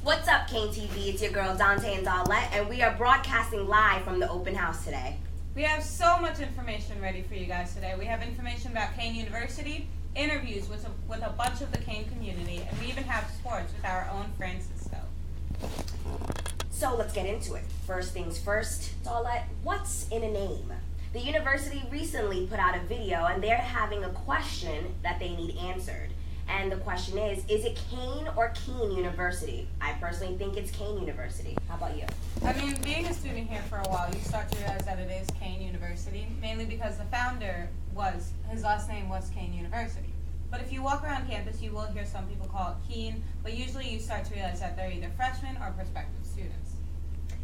What's up, KeanTV? It's your girl Dante and Darlette, and we are broadcasting live from the open house today. We have so much information ready for you guys today. We have information about Kean University, interviews with a bunch of the Kean community, and we even have sports with our own Francisco. So let's get into it. First things first, Darlette, what's in a name? The university recently put out a video, and they're having a question that they need answered. And the question is it Kean or Kean University? I personally think it's Kean University. How about you? I mean, being a student here for a while, you start to realize that it is Kean University, mainly because the founder his last name was Kean University. But if you walk around campus, you will hear some people call it Kean, but usually you start to realize that they're either freshmen or prospective students.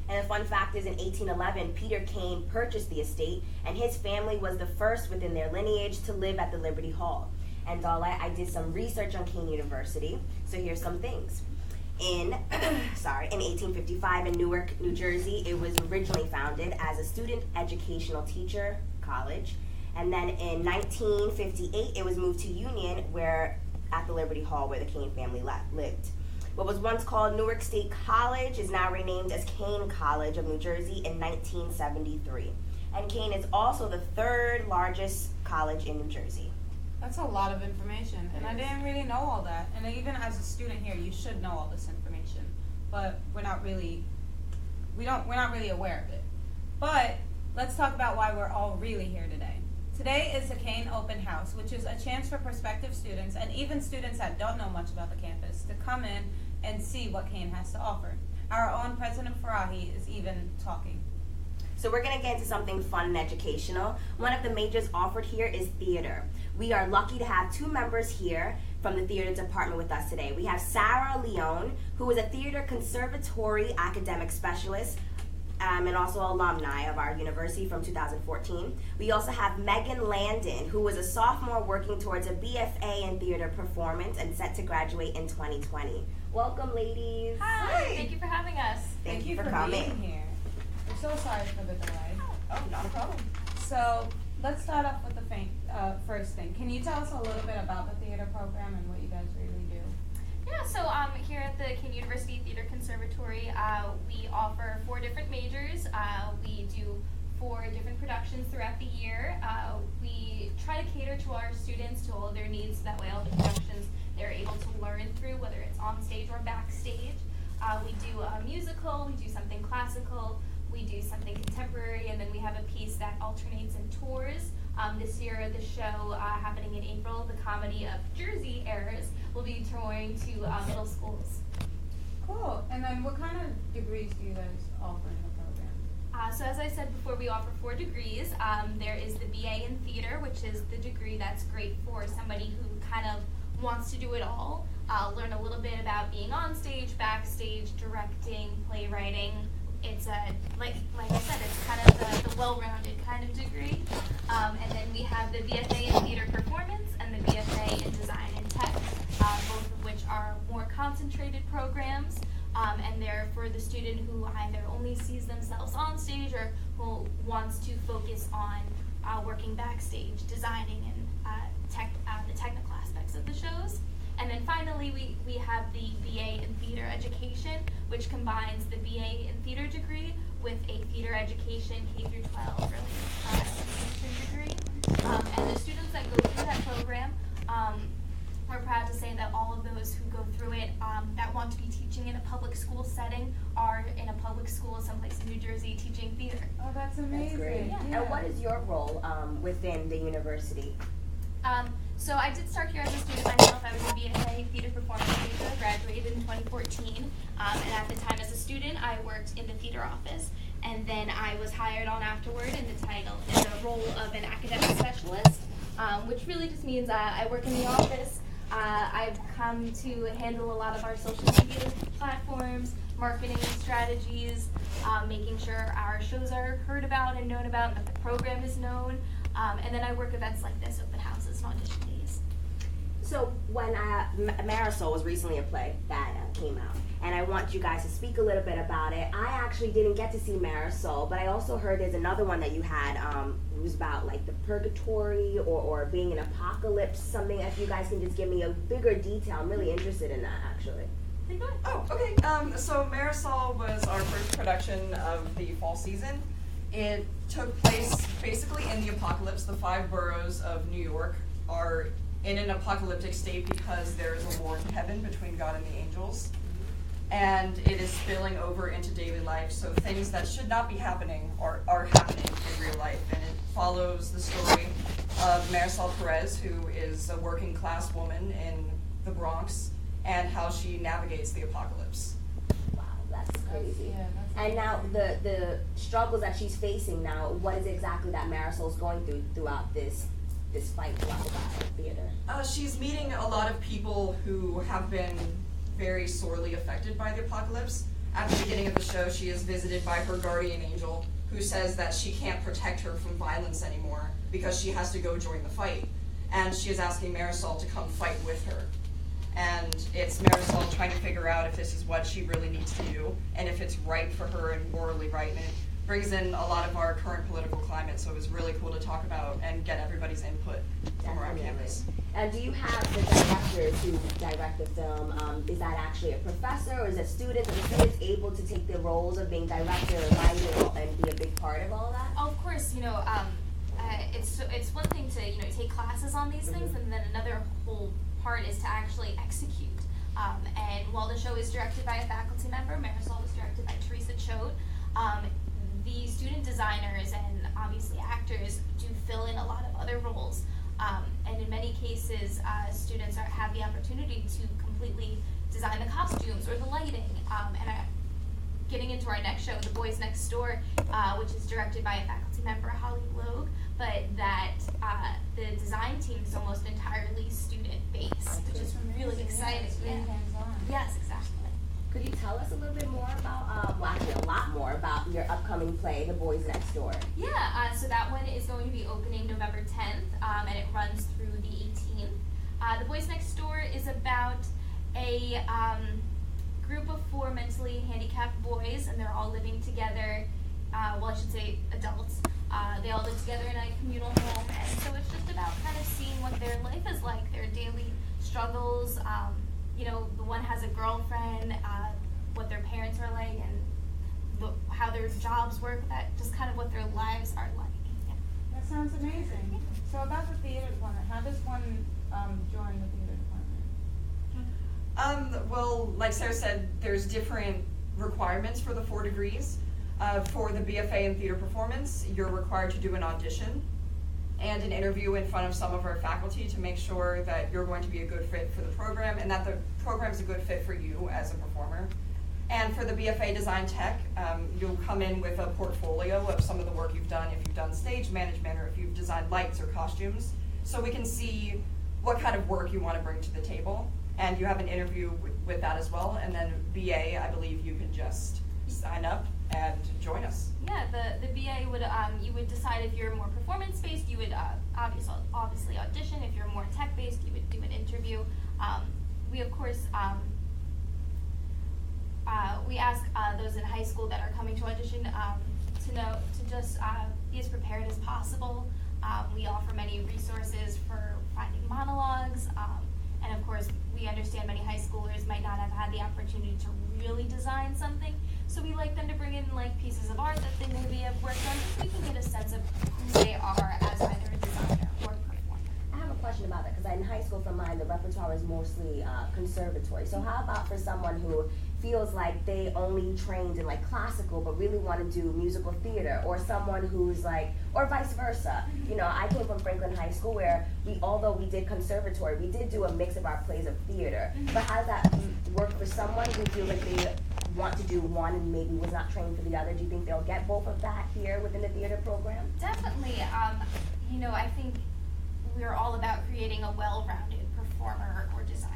And the fun fact is, in 1811, Peter Kean purchased the estate, and his family was the first within their lineage to live at the Liberty Hall. And Darlette, I did some research on Kean University, so here's some things. In 1855 in Newark, New Jersey, it was originally founded as a student educational teacher college. And then in 1958, it was moved to Union, at the Liberty Hall, where the Kean family lived. What was once called Newark State College is now renamed as Kean College of New Jersey in 1973. And Kean is also the third largest college in New Jersey. That's a lot of information, and I didn't really know all that. And even as a student here, you should know all this information, but we're not really aware of it. But let's talk about why we're all really here today. Today is the Kean Open House, which is a chance for prospective students and even students that don't know much about the campus to come in and see what Kean has to offer. Our own President Farahi is even talking. So we're going to get into something fun and educational. One of the majors offered here is theater. We are lucky to have two members here from the theater department with us today. We have Sarah Leone, who is a theater conservatory academic specialist and also alumni of our university from 2014. We also have Megan Landon, who is a sophomore working towards a BFA in theater performance and set to graduate in 2020. Welcome, ladies. Hi. Thank you for having us. Thank you for coming. Being here. We're so sorry for the delay. Oh, not a problem. So let's start off with the first thing. Can you tell us a little bit about the theater program and what you guys really do? Yeah, so here at the Kean University Theater Conservatory, we offer 4 different majors. We do 4 different productions throughout the year. We try to cater to our students, to all of their needs, so that way all the productions they're able to learn through, whether it's on stage or backstage. We do a musical, we do something classical, we do something contemporary, and then we have a piece that alternates in tours. This year, the show happening in April, the comedy of Jersey Airs, will be touring to middle schools. Cool. And then what kind of degrees do you guys offer in the program? So as I said before, we offer 4 degrees. There is the BA in theater, which is the degree that's great for somebody who kind of wants to do it all. Learn a little bit about being on stage, backstage, directing, playwriting. It's like I said, it's kind of the well-rounded kind of degree. And then we have the BFA in theater performance and the BFA in design and tech, both of which are more concentrated programs. And they're for the student who either only sees themselves on stage or who wants to focus on working backstage, designing, and the technical aspects of the shows. And then finally, we have the BA in Theater Education, which combines the BA in Theater degree with a Theater Education K-12 early degree. And the students that go through that program, we're proud to say that all of those who go through it that want to be teaching in a public school setting are in a public school someplace in New Jersey teaching theater. Oh, that's amazing. That's great. Yeah. And what is your role within the university? So I did start here as a student myself. I was a BFA Theater Performance major, graduated in 2014. And at the time as a student, I worked in the theater office. And then I was hired on afterward in the role of an academic specialist, which really just means I work in the office. I've come to handle a lot of our social media platforms, marketing strategies, making sure our shows are heard about and known about, and that the program is known. And then I work events like this, open houses and audition days. So when Marisol was recently a play that came out, and I want you guys to speak a little bit about it. I actually didn't get to see Marisol, but I also heard there's another one that you had. It was about like the purgatory or being an apocalypse, something. If you guys can just give me a bigger detail, I'm really interested in that actually. Take it away. Oh, okay. So Marisol was our first production of the fall season. It took place basically in the apocalypse. The 5 boroughs of New York are in an apocalyptic state because there is a war in heaven between God and the angels. And it is spilling over into daily life. So things that should not be happening are happening in real life. And it follows the story of Marisol Perez, who is a working class woman in the Bronx, and how she navigates the apocalypse. Wow, that's crazy. Yeah, that's And now the struggles that she's facing now, what is it exactly that Marisol's going through throughout this fight throughout the battle theater? She's meeting a lot of people who have been very sorely affected by the apocalypse. At the beginning of the show, she is visited by her guardian angel, who says that she can't protect her from violence anymore because she has to go join the fight. And she is asking Marisol to come fight with her. And it's Marisol trying to figure out if this is what she really needs to do and if it's right for her and morally right. And it brings in a lot of our current political climate, so it was really cool to talk about and get everybody's input from around campus. And do you have the directors who direct the film? Is that actually a professor, or is it students? Are the students able to take the roles of being director or writer and be a big part of all that? Oh, of course, it's one thing to take classes on these things, and then another whole part is to actually execute. And while the show is directed by a faculty member, Marisol was directed by Teresa Choate. The student designers and obviously actors do fill in a lot of other roles. And in many cases, students have the opportunity to completely design the costumes or the lighting. Getting into our next show, The Boys Next Door, which is directed by a faculty member, Holly Logue, but that the design team is almost entirely student-based, which is really exciting. Yeah, it's really hands-on. Yes, exactly. Could you tell us a little bit more about, well, actually a lot more about your upcoming play, The Boys Next Door? Yeah, so that one is going to be opening November 10th, and it runs through the 18th. The Boys Next Door is about a group of 4 mentally handicapped boys, and they're all living together, well, I should say adults. They all live together in a communal home, and so it's just about kind of seeing what their life is like, their daily struggles. The one has a girlfriend, what their parents are like, and how their jobs work, that just kind of what their lives are like. Yeah. That sounds amazing. So about the theater department, how does one join the theater department? Well, like Sarah said, there's different requirements for the 4 degrees. For the BFA in theater performance, you're required to do an audition and an interview in front of some of our faculty to make sure that you're going to be a good fit for the program and that the program's a good fit for you as a performer. And for the BFA Design Tech, you'll come in with a portfolio of some of the work you've done, if you've done stage management or if you've designed lights or costumes, so we can see what kind of work you want to bring to the table. And you have an interview with that as well. And then BA, I believe you can just sign up and join us. Yeah, the BA would, you would decide if you're more performance-based, you would obviously audition. If you're more tech-based, you would do an interview. We, of course, we ask those in high school that are coming to audition to just be as prepared as possible. We offer many resources for finding monologues, and of course, we understand many high schoolers might not have had the opportunity to really design something, so we like them to bring in pieces of art that they maybe have worked on, so we can get a sense of who they are as either a designer or performer. I have a question about that, because in high school for mine, the repertoire is mostly conservatory. So how about for someone who feels like they only trained in classical but really want to do musical theater, or someone who's or vice versa? I came from Franklin High School where although we did conservatory, we did do a mix of our plays of theater. But how does that work for someone who feels like they want to do one and maybe was not trained for the other? Do you think they'll get both of that here within the theater program? Definitely. I think we're all about creating a well-rounded performer or designer.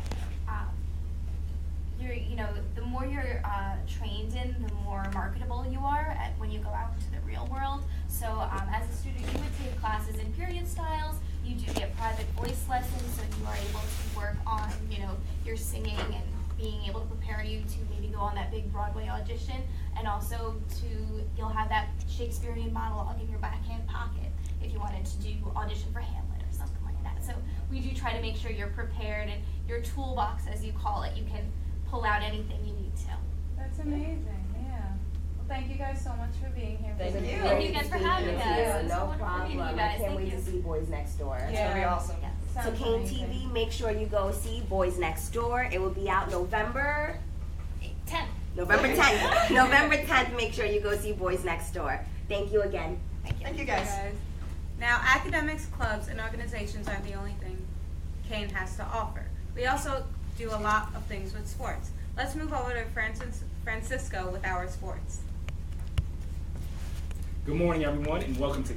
The more you're trained in, the more marketable you are when you go out into the real world. So as a student, you would take classes in period styles. You do get private voice lessons, so you are able to work on, your singing and being able to prepare you to maybe go on that big Broadway audition, and also you'll have that Shakespearean monologue in your backhand pocket if you wanted to do audition for Hamlet or something like that. So we do try to make sure you're prepared, and your toolbox, as you call it, you can pull out anything you need to. That's amazing, yeah. Well, thank you guys so much for being here. Thank you. Thank you guys for having us. Yeah, It's no so wonderful meeting problem. you guys. I can't Thank wait you. to see Boys Next Door. It's gonna be awesome. Yes. So Sounds KeanTV, amazing. make sure you go see Boys Next Door. It will be out November 10. November 10th. November 10th, make sure you go see Boys Next Door. Thank you again. Thank you guys. Now, academics, clubs, and organizations aren't the only thing Kean has to offer. We also do a lot of things with sports. Let's move over to Francisco with our sports. Good morning, everyone, and welcome to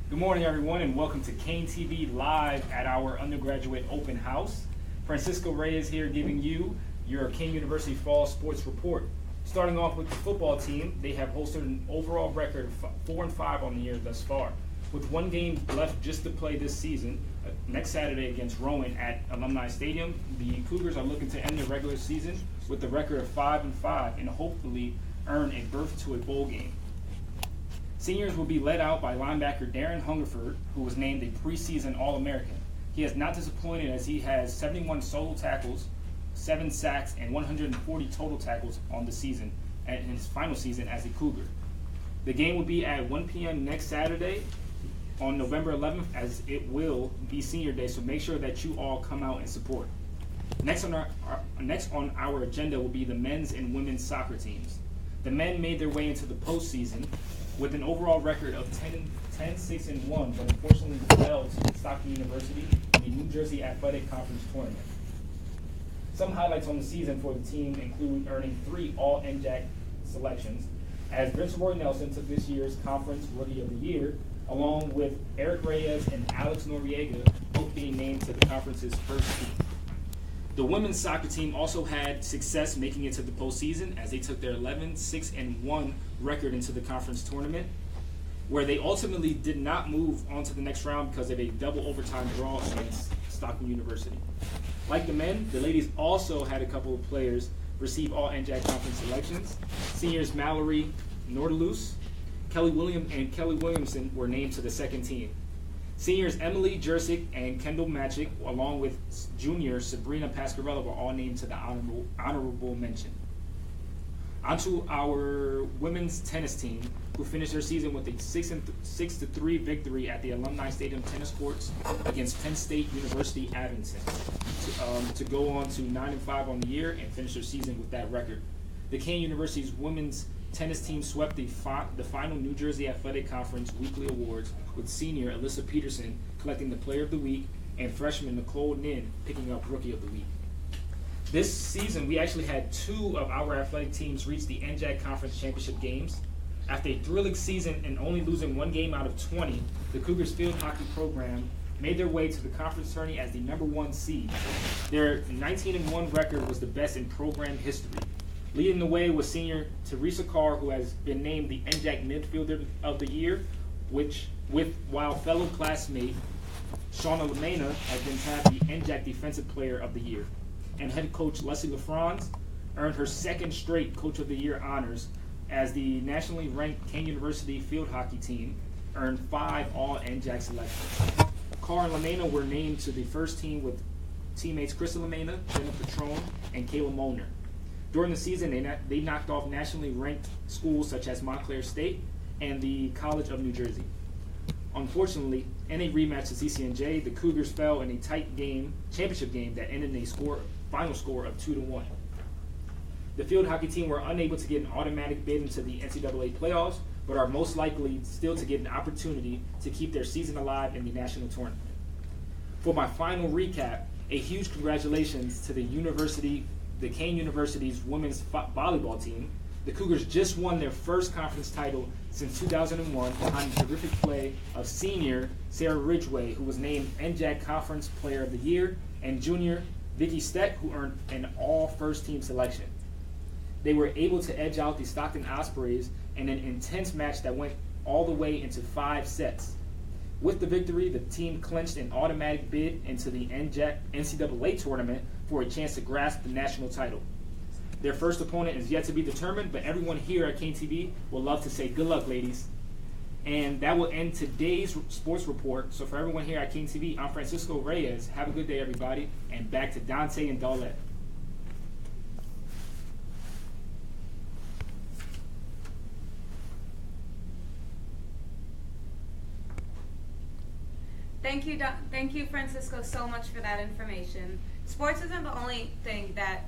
Good morning, everyone, and welcome to KeanTV live at our undergraduate open house. Francisco Reyes here, giving you your Kean University Fall Sports Report. Starting off with the football team, they have hosted an overall record of 4-5 on the year thus far. With one game left just to play this season, next Saturday against Rowan at Alumni Stadium, the Cougars are looking to end the regular season with a record of 5-5 and hopefully earn a berth to a bowl game. Seniors will be led out by linebacker Darren Hungerford, who was named a preseason All-American. He has not disappointed as he has 71 solo tackles, 7 sacks, and 140 total tackles on the season, and in his final season as a Cougar. The game will be at 1 p.m. next Saturday on November 11th, as it will be Senior Day, so make sure that you all come out and support. Next on our agenda will be the men's and women's soccer teams. The men made their way into the postseason with an overall record of 10-6-1, but unfortunately fell to Stockton University in the New Jersey Athletic Conference Tournament. Some highlights on the season for the team include earning 3 All-NJAC selections, as Vince Roy Nelson took this year's Conference Rookie of the Year, along with Eric Reyes and Alex Noriega, both being named to the conference's first team. The women's soccer team also had success making it to the postseason as they took their 11-6-1 record into the conference tournament, where they ultimately did not move on to the next round because of a double overtime draw against Stockton University. Like the men, the ladies also had a couple of players receive all NJAC conference selections. Seniors Mallory Nordalus, Kelly Williamson were named to the second team. Seniors Emily Jersic and Kendall Matchick, along with junior Sabrina Pascarella, were all named to the honorable mention. Onto our women's tennis team, who finished their season with a 6-3 victory at the Alumni Stadium tennis courts against Penn State University Abington, to go on to 9-5 on the year and finish their season with that record. The Kean University's women's tennis team swept the final New Jersey Athletic Conference weekly awards, with senior Alyssa Peterson collecting the Player of the Week and freshman Nicole Nin picking up Rookie of the Week. This season, we actually had 2 of our athletic teams reach the NJAC Conference Championship games. After a thrilling season and only losing 1 game out of 20, the Cougars field hockey program made their way to the conference tourney as the #1 seed. Their 19-1 record was the best in program history. Leading the way was senior Teresa Carr, who has been named the NJAC Midfielder of the Year, while fellow classmate Shauna Lamena has been tabbed the NJAC Defensive Player of the Year. And head coach Leslie LaFrance earned her 2nd straight Coach of the Year honors, as the nationally ranked Kean University field hockey team earned 5 All-NJAC selections. Carr and Lamena were named to the first team with teammates Krista Lamena, Jenna Petrone, and Kayla Molnar. During the season, they knocked off nationally ranked schools such as Montclair State and the College of New Jersey. Unfortunately, in a rematch to CCNJ, the Cougars fell in a tight championship game that ended in a final score of 2-1. The field hockey team were unable to get an automatic bid into the NCAA playoffs, but are most likely still to get an opportunity to keep their season alive in the national tournament. For my final recap, a huge congratulations to the Kean University's women's volleyball team. The Cougars just won their first conference title since 2001 behind the terrific play of senior Sarah Ridgway, who was named NJAC Conference Player of the Year, and junior Vicky Steck, who earned an all-first-team selection. They were able to edge out the Stockton Ospreys in an intense match that went all the way into 5 sets. With the victory, the team clinched an automatic bid into the NCAA tournament for a chance to grasp the national title. Their first opponent is yet to be determined, but everyone here at KeanTV will love to say good luck, ladies. And that will end today's sports report. So for everyone here at KeanTV, I'm Francisco Reyes. Have a good day, everybody. And back to Dante and Daulette. Thank you, Francisco, so much for that information. Sports isn't the only thing that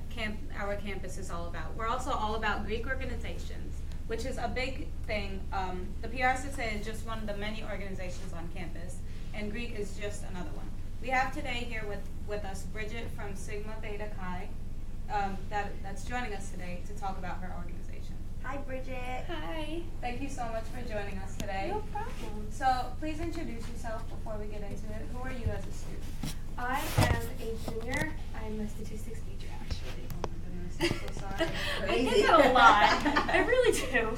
our campus is all about. We're also all about Greek organizations, which is a big thing. The PRSSA is just one of the many organizations on campus, and Greek is just another one. We have today here with us Bridget from Sigma Beta Chi that's joining us today to talk about her organization. Hi, Bridget. Hi. Thank you so much for joining us today. No problem. So please introduce yourself before we get into it. Who are you as a student? I am a junior. I'm a statistics major, actually. Oh my goodness, I'm so sorry. I get that a lot. I really do.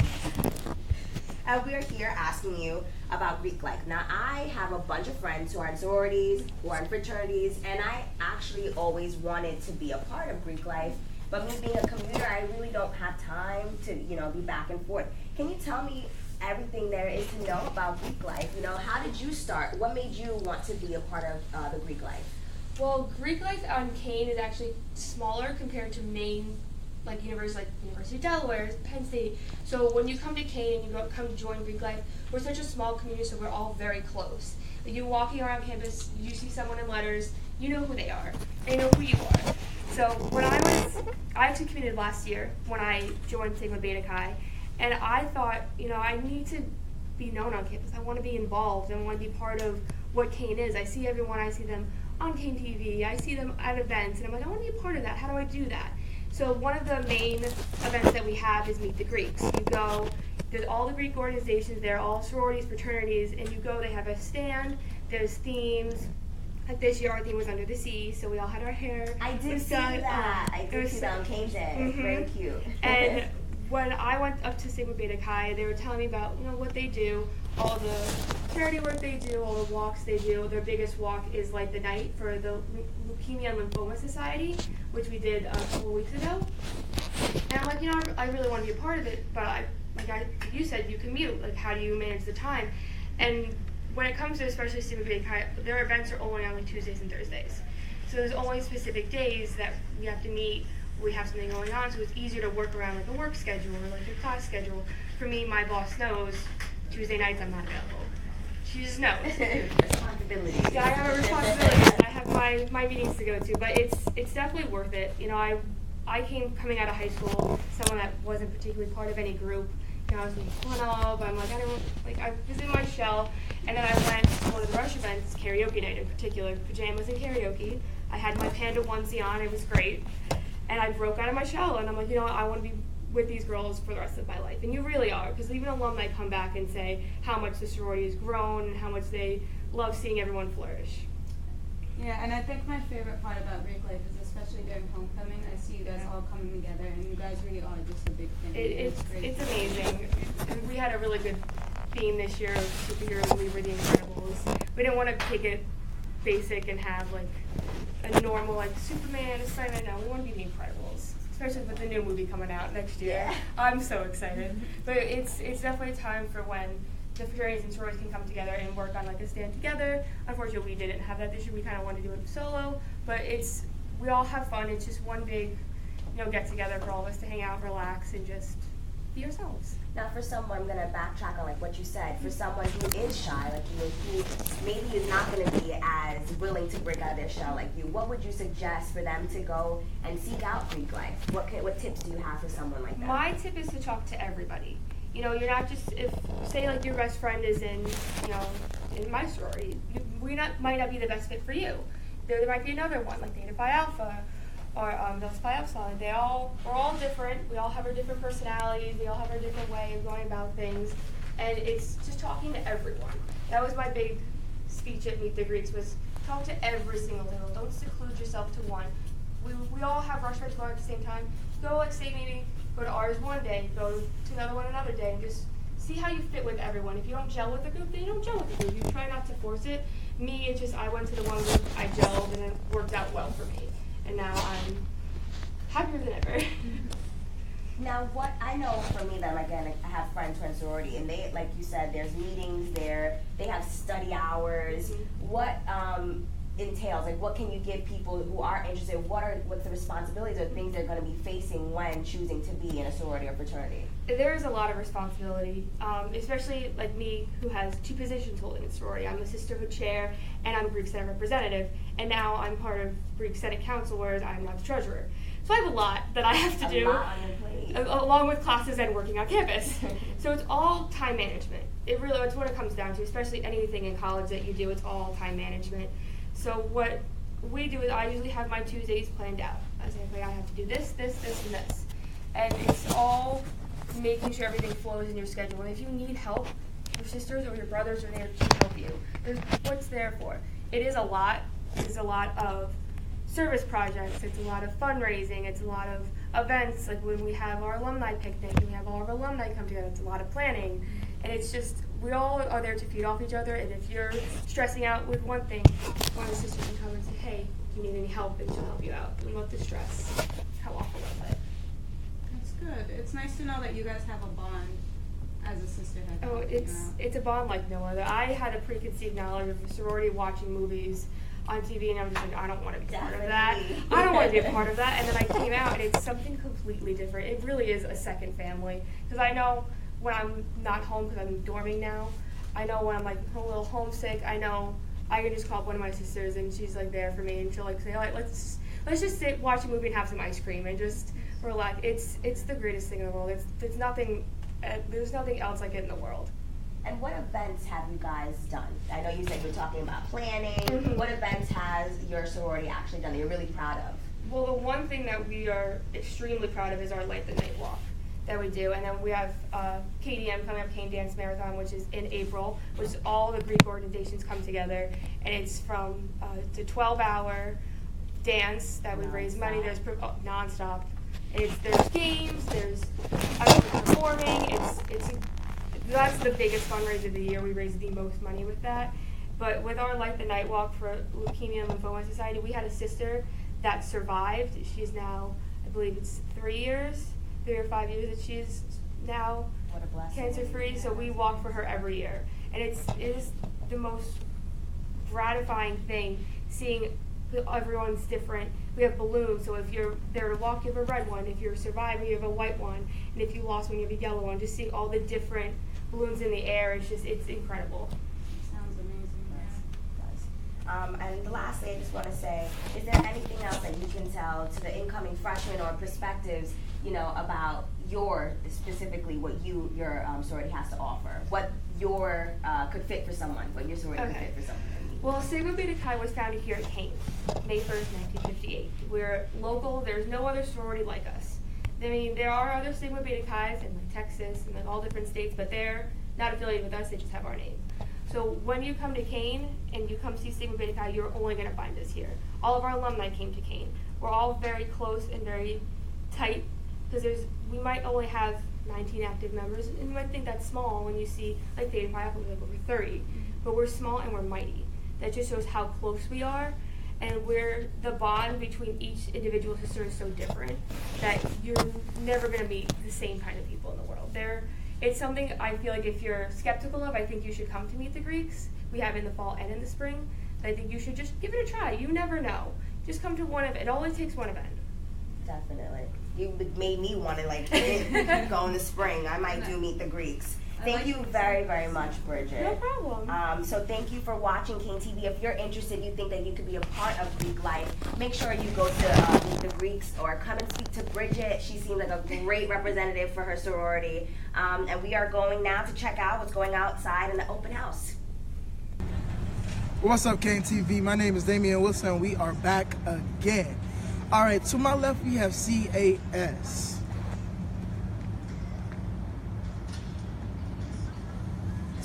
We're here asking you about Greek life. Now, I have a bunch of friends who are in sororities, who are in fraternities, and I actually always wanted to be a part of Greek life. But me being a commuter, I really don't have time to, be back and forth. Can you tell me everything there is to know about Greek life? How did you start? What made you want to be a part of the Greek life? Well, Greek life on Kean is actually smaller compared to main, universities like University of Delaware, Penn State. So when you come to Kean and you come to join Greek life, we're such a small community, so we're all very close. Like, you walking around campus, you see someone in letters, you know who they are. They know who you are. So when I actually committed last year when I joined Sigma Beta Chi, and I thought, I need to be known on campus. I want to be involved. I want to be part of what Kean is. I see everyone. I see them on KeanTV. I see them at events, and I'm like, I want to be a part of that. How do I do that? So one of the main events that we have is Meet the Greeks. You go, there's all the Greek organizations there, all sororities, fraternities, and you go, they have a stand, there's themes. Like this year, our theme was Under the Sea, so we all had our hair. I did see that. I did see that on Kean Day. Mm-hmm. Very cute. And when I went up to Sigma Beta Chi, they were telling me about what they do, all the charity work they do, all the walks they do. Their biggest walk is like the night for the Leukemia and Lymphoma Society, which we did a couple of weeks ago. And I'm like, I really want to be a part of it, but you said you commute. Like, how do you manage the time? And when it comes to especially Sigma Beta Chi, their events are only on Tuesdays and Thursdays. So there's only specific days that we have to meet. We have something going on, so it's easier to work around a work schedule or a class schedule. For me, my boss knows Tuesday nights I'm not available. She just knows. Responsibility. Yeah, I have a responsibility. I have my meetings to go to, but it's definitely worth it. I came coming out of high school, someone that wasn't particularly part of any group. I was making fun of. I'm like, I was in my shell, and then I went to one of the Rush events, karaoke night in particular, pajamas and karaoke. I had my panda onesie on. It was great. And I broke out of my shell, and I'm like, I want to be with these girls for the rest of my life. And you really are, because even alumni come back and say how much the sorority has grown and how much they love seeing everyone flourish. Yeah, and I think my favorite part about Greek life is especially during homecoming, I see you guys all coming together, and you guys really are just a big family. It's amazing. And we had a really good theme this year of superheroes. We were the Incredibles. We didn't want to take it basic and have a normal Superman, Spider-Man. No, we want to be the Incredibles, especially with the new movie coming out next year. Yeah. I'm so excited. But it's definitely a time for when the fraternities and sororities can come together and work on a stand together. Unfortunately, we didn't have that this year. We kind of wanted to do it solo, but we all have fun. It's just one big, get together for all of us to hang out, relax, and just be ourselves. Now, for someone, I'm going to backtrack on what you said. For someone who is shy, like you, who maybe is not going to be as willing to break out of their shell like you, what would you suggest for them to go and seek out Greek life? What tips do you have for someone like that? My tip is to talk to everybody. You're not just, say your best friend is in my sorority, might not be the best fit for you. There might be another one, like Theta Phi Alpha, or Delta Phi Epsilon. We're all different. We all have our different personalities. We all have our different way of going about things. And it's just talking to everyone. That was my big speech at Meet the Greeks, was talk to every single table. Don't seclude yourself to one. We all have rush events going at the same time. Go, maybe go to ours one day, go to another one another day, and just see how you fit with everyone. If you don't gel with the group, then you don't gel with the group. You try not to force it. Me, it's just I went to the one group, I gelled, and it worked out well for me. And now I'm happier than ever. Now, what I know for me, that again, I have friends who are in sorority, and they, like you said, there's meetings there, they have study hours. What entails, like, what can you give people who are interested? What's the responsibilities or things they're going to be facing when choosing to be in a sorority or fraternity? There's a lot of responsibility, especially like me, who has 2 positions holding in sorority. I'm the sisterhood chair, and I'm Greek Senate representative, and now I'm part of Greek Senate Council, whereas I'm not the treasurer. So I have a lot that I have to do, lot on your plate. Along with classes and working on campus. So it's all time management. It's what it comes down to, especially anything in college that you do, it's all time management. So what we do is I usually have my Tuesdays planned out. I say, okay, I have to do this, this, this, and this. And it's all making sure everything flows in your schedule. And if you need help, your sisters or your brothers are there to help you. There's what's there for. It is a lot. It's a lot of service projects. It's a lot of fundraising. It's a lot of events, like when we have our alumni picnic and we have all of our alumni come together. It's a lot of planning. And it's just, we all are there to feed off each other. And if you're stressing out with one thing, one of the sisters can come and say, hey, do you need any help? And she'll help you out. And let the stress come off a little bit. That's good. It's nice to know that you guys have a bond as a sisterhood. Oh, it's a bond like no other. I had a preconceived knowledge of a sorority watching movies on TV, and I was just like, I don't want to be part of that. I don't want to be a part of that. And then I came out, and it's something completely different. It really is a second family. Because I know when I'm not home, because I'm dorming now, I know when I'm like a little homesick, I know I can just call up one of my sisters, and she's like there for me, and she'll like say, all right, let's just sit, watch a movie, and have some ice cream, and just relax. It's the greatest thing in the world. There's nothing else like it in the world. And what events have you guys done? I know you said you're talking about planning. Mm-hmm. What events has your sorority actually done that you're really proud of? Well, the one thing that we are extremely proud of is our Light the Night Walk that we do. And then we have KDM coming up, Kean Dance Marathon, which is in April, which is all the Greek organizations come together. And it's from it's a 12-hour dance that we raise money. There's nonstop. And there's games, there's performing. That's the biggest fundraiser of the year. We raise the most money with that. But with our Light the Night Walk for Leukemia and Lymphoma Society, we had a sister that survived. She's now, I believe it's 3 or 5 years that she's now cancer-free. So we walk for her every year. And it is the most gratifying thing seeing everyone's different. We have balloons, so if you're there to walk, you have a red one. If you're surviving, you have a white one. And if you lost one, you have a yellow one. Just seeing all the different balloons in the air, it's incredible. Sounds amazing. And lastly, I just want to say, is there anything else that you can tell to the incoming freshmen or perspectives, about specifically what your sorority has to offer? What could fit for someone, what your sorority could fit for someone? Well, Sigma Beta Chi was founded here at Kean, May 1st, 1958. We're local. There's no other sorority like us. I mean, there are other Sigma Beta Chi's in like Texas and like all different states, but they're not affiliated with us. They just have our name. So when you come to Kean and you come see Sigma Beta Chi, you're only going to find us here. All of our alumni came to Kean. We're all very close and very tight because we might only have 19 active members, and you might think that's small when you see like Theta Phi Alpha with like over 30, but we're small and we're mighty. That just shows how close we are, and the bond between each individual sister is so different that you're never going to meet the same kind of people in the world. It's something I feel like if you're skeptical of, I think you should come to meet the Greeks. We have in the fall and in the spring. But I think you should just give it a try. You never know. Just come to one event. It only takes one event. Definitely. You made me want to go in the spring. I might do meet the Greeks. Thank you very, very much, Bridget. No problem. So thank you for watching KeanTV. If you're interested, you think that you could be a part of Greek life, make sure you go to Meet the Greeks or come and speak to Bridget. She seems like a great representative for her sorority. And we are going now to check out what's going outside in the open house. What's up, KeanTV? My name is Damian Wilson. We are back again. All right, to my left, we have CAS.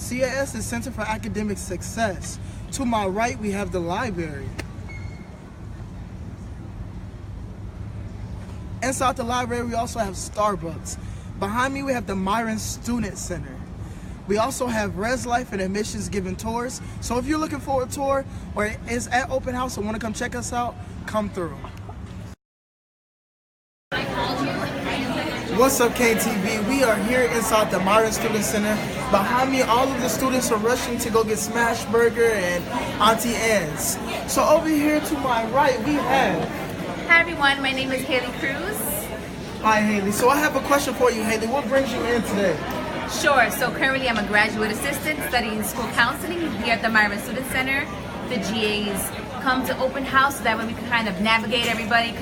CAS is Center for Academic Success. To my right, we have the library. Inside the library, we also have Starbucks. Behind me, we have the Myron Student Center. We also have Res Life and Admissions giving tours. So if you're looking for a tour or is at open house and want to come check us out, come through. What's up, KeanTV? We are here inside the Myron Student Center. Behind me, all of the students are rushing to go get Smash Burger and Auntie Anne's. So over here to my right, we have... Hi everyone, my name is Haley Cruz. Hi, Haley. So I have a question for you, Haley. What brings you in today? Sure, so currently I'm a graduate assistant studying school counseling here at the Myron Student Center. The GAs come to open house so that way we can kind of navigate everybody,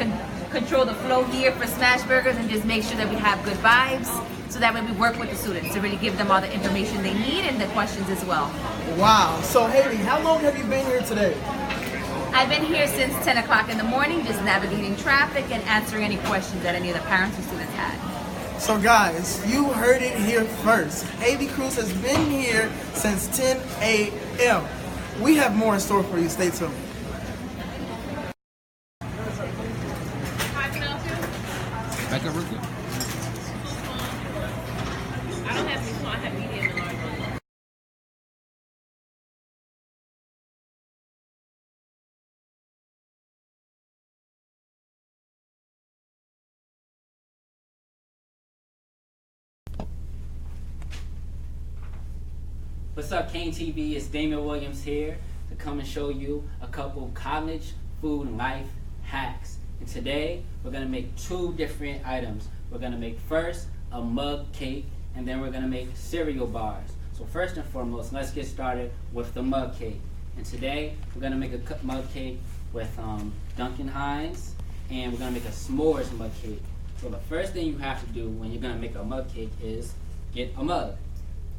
control the flow here for Smash Burgers, and just make sure that we have good vibes, so that way we work with the students to really give them all the information they need and the questions as well. Wow. So Haley, how long have you been here today? I've been here since 10 o'clock in the morning, just navigating traffic and answering any questions that any of the parents or students had. So guys, you heard it here first. Haley Cruz has been here since 10 a.m. We have more in store for you. Stay tuned. Back up real quick. I don't have any small, I have medium and large ones. What's up, KeanTV? It's Damian Williams here to come and show you a couple college food and life hacks. And today we're gonna make two different items. We're gonna make first a mug cake, and then we're gonna make cereal bars. So first and foremost, let's get started with the mug cake. And today we're gonna make a mug cake with Duncan Hines, and we're gonna make a s'mores mug cake. So the first thing you have to do when you're gonna make a mug cake is get a mug.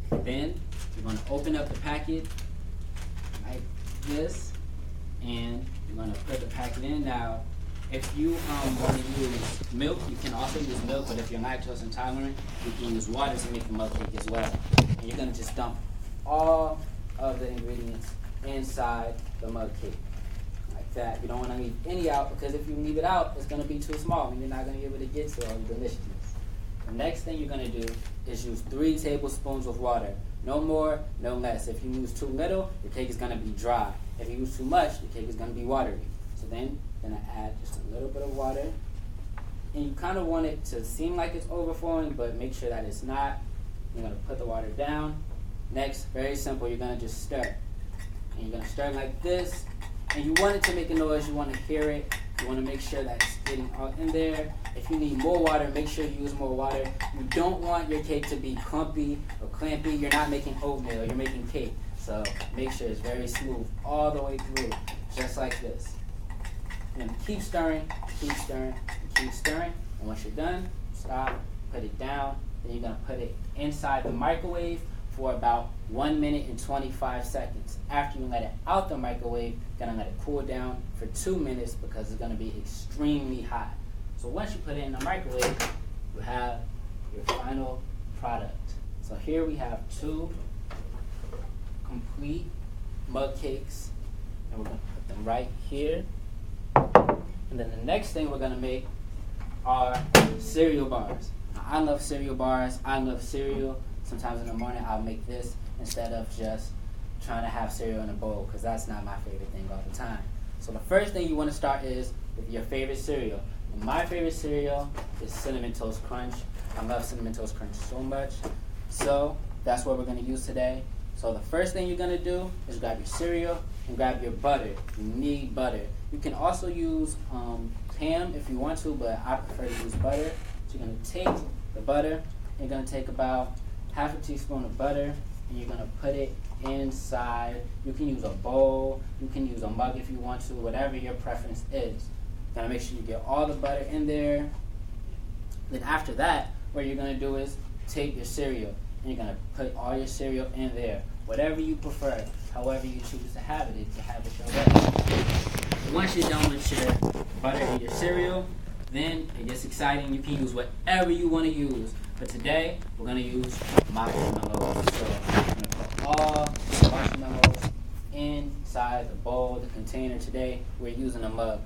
Then you're going to open up the packet like this, and you're going to put the packet in. Now, if you want to use milk, you can also use milk, but if you're lactose intolerant, you can use water to make the mug cake as well. And you're going to just dump all of the ingredients inside the mug cake like that. You don't want to leave any out, because if you leave it out, it's going to be too small and you're not going to be able to get to all the deliciousness. The next thing you're going to do is use 3 tablespoons of water. No more, no less. If you use too little, your cake is going to be dry. If you use too much, your cake is going to be watery. So then you're going to add just a little bit of water. And you kind of want it to seem like it's overflowing, but make sure that it's not. You're going to put the water down. Next, very simple, you're going to just stir. And you're going to stir like this. And you want it to make a noise. You want to hear it. You want to make sure that it's getting all in there. If you need more water, make sure you use more water. You don't want your cake to be clumpy or clampy. You're not making oatmeal, you're making cake. So make sure it's very smooth all the way through, just like this. And keep stirring, keep stirring, keep stirring. And once you're done, stop, put it down. Then you're going to put it inside the microwave for about 1 minute and 25 seconds. After you let it out the microwave, you're going to let it cool down for 2 minutes, because it's going to be extremely hot. So once you put it in the microwave, you have your final product. So here we have 2 complete mug cakes, and we're going to put them right here. And then the next thing we're going to make are cereal bars. Now, I love cereal bars. I love cereal. Sometimes in the morning I'll make this instead of just trying to have cereal in a bowl, because that's not my favorite thing all the time. So the first thing you want to start is with your favorite cereal. And my favorite cereal is Cinnamon Toast Crunch. I love Cinnamon Toast Crunch so much. So that's what we're going to use today. So the first thing you're going to do is grab your cereal and grab your butter. You need butter. You can also use ham if you want to, but I prefer to use butter. So you're going to take the butter, you're going to take about half a teaspoon of butter, and you're going to put it inside. You can use a bowl, you can use a mug if you want to, whatever your preference is. You gotta make sure you get all the butter in there. Then after that, what you're gonna do is take your cereal, and you're gonna put all your cereal in there. Whatever you prefer, however you choose to have it, if you have it your way. Once you're done with your butter and your cereal, then it gets exciting. You can use whatever you want to use. But today, we're going to use marshmallows. So I'm going to put all the marshmallows inside the bowl, the container. Today, we're using a mug.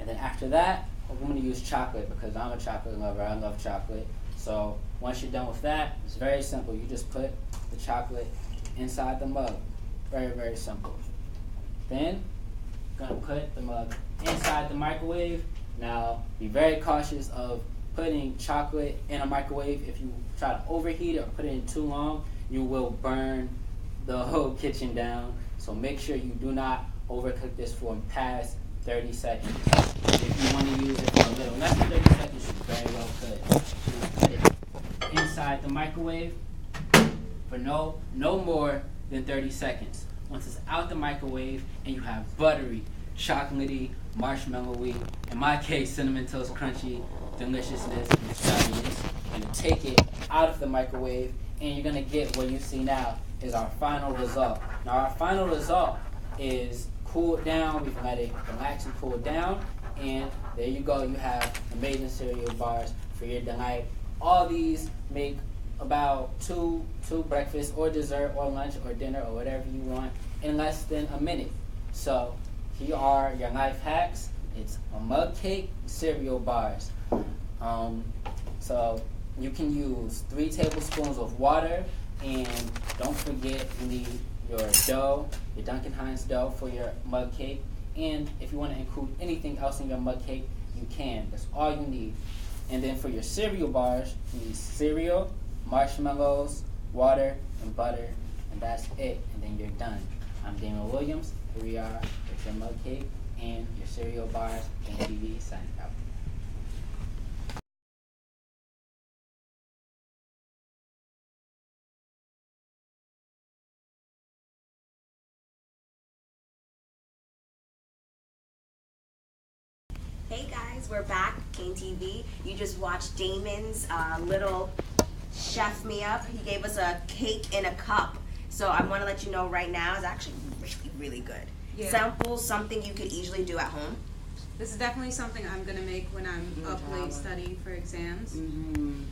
And then after that, I'm going to use chocolate, because I'm a chocolate lover. I love chocolate. So once you're done with that, it's very simple. You just put the chocolate inside the mug. Very, very simple. Then, I'm going to put the mug inside the microwave. Now, be very cautious of putting chocolate in a microwave, if you try to overheat it or put it in too long, you will burn the whole kitchen down. So make sure you do not overcook this for past 30 seconds. If you want to use it for a little less than 30 seconds, you very well could. Put it inside the microwave for no more than 30 seconds. Once it's out the microwave and you have buttery, chocolatey, marshmallowy, in my case, cinnamon toast crunchy deliciousness and saltiness, and take it out of the microwave, and you're gonna get what you see now is our final result. Now our final result is cooled down. We've let it relax and cool down, and there you go. You have amazing cereal bars for your delight. All these make about two breakfast or dessert or lunch or dinner or whatever you want in less than a minute. So here are your life hacks. It's a mug cake, cereal bars. So you can use 3 tablespoons of water, and don't forget you need your dough, your Duncan Hines dough for your mug cake. And if you want to include anything else in your mug cake, you can. That's all you need. And then for your cereal bars, you need cereal, marshmallows, water, and butter, and that's it. And then you're done. I'm Daniel Williams. Here we are with your mug cake and your cereal bars. KeanTV signing out. Hey guys, we're back, KeanTV. You just watched Damon's little chef me up. He gave us a cake in a cup. So I want to let you know right now, it's actually really, really good. Yeah. Sample something you could easily do at home. This is definitely something I'm gonna make when I'm up late studying for exams.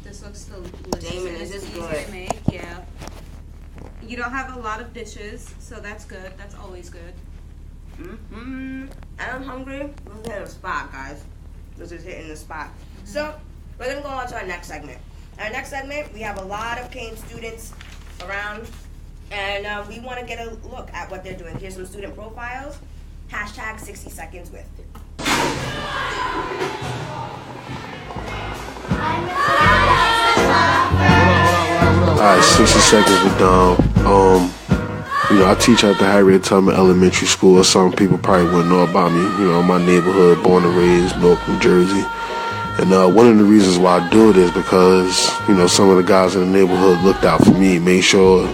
This looks delicious. Damon, and is it's this easy good? to make. Yeah. You don't have a lot of dishes, so that's good. That's always good. And I'm hungry. We're hitting the spot, guys. This is hitting the spot. So we're gonna go on to our next segment. Our next segment, we have a lot of Kean students around, and we want to get a look at what they're doing. Here's some student profiles. Hashtag 60 seconds with. Alright, 60 seconds with Dom. I teach at the Harriet Tubman Elementary School. Some people probably wouldn't know about me. My neighborhood, born and raised, Newark, New Jersey. And one of the reasons why I do it is because, some of the guys in the neighborhood looked out for me, made sure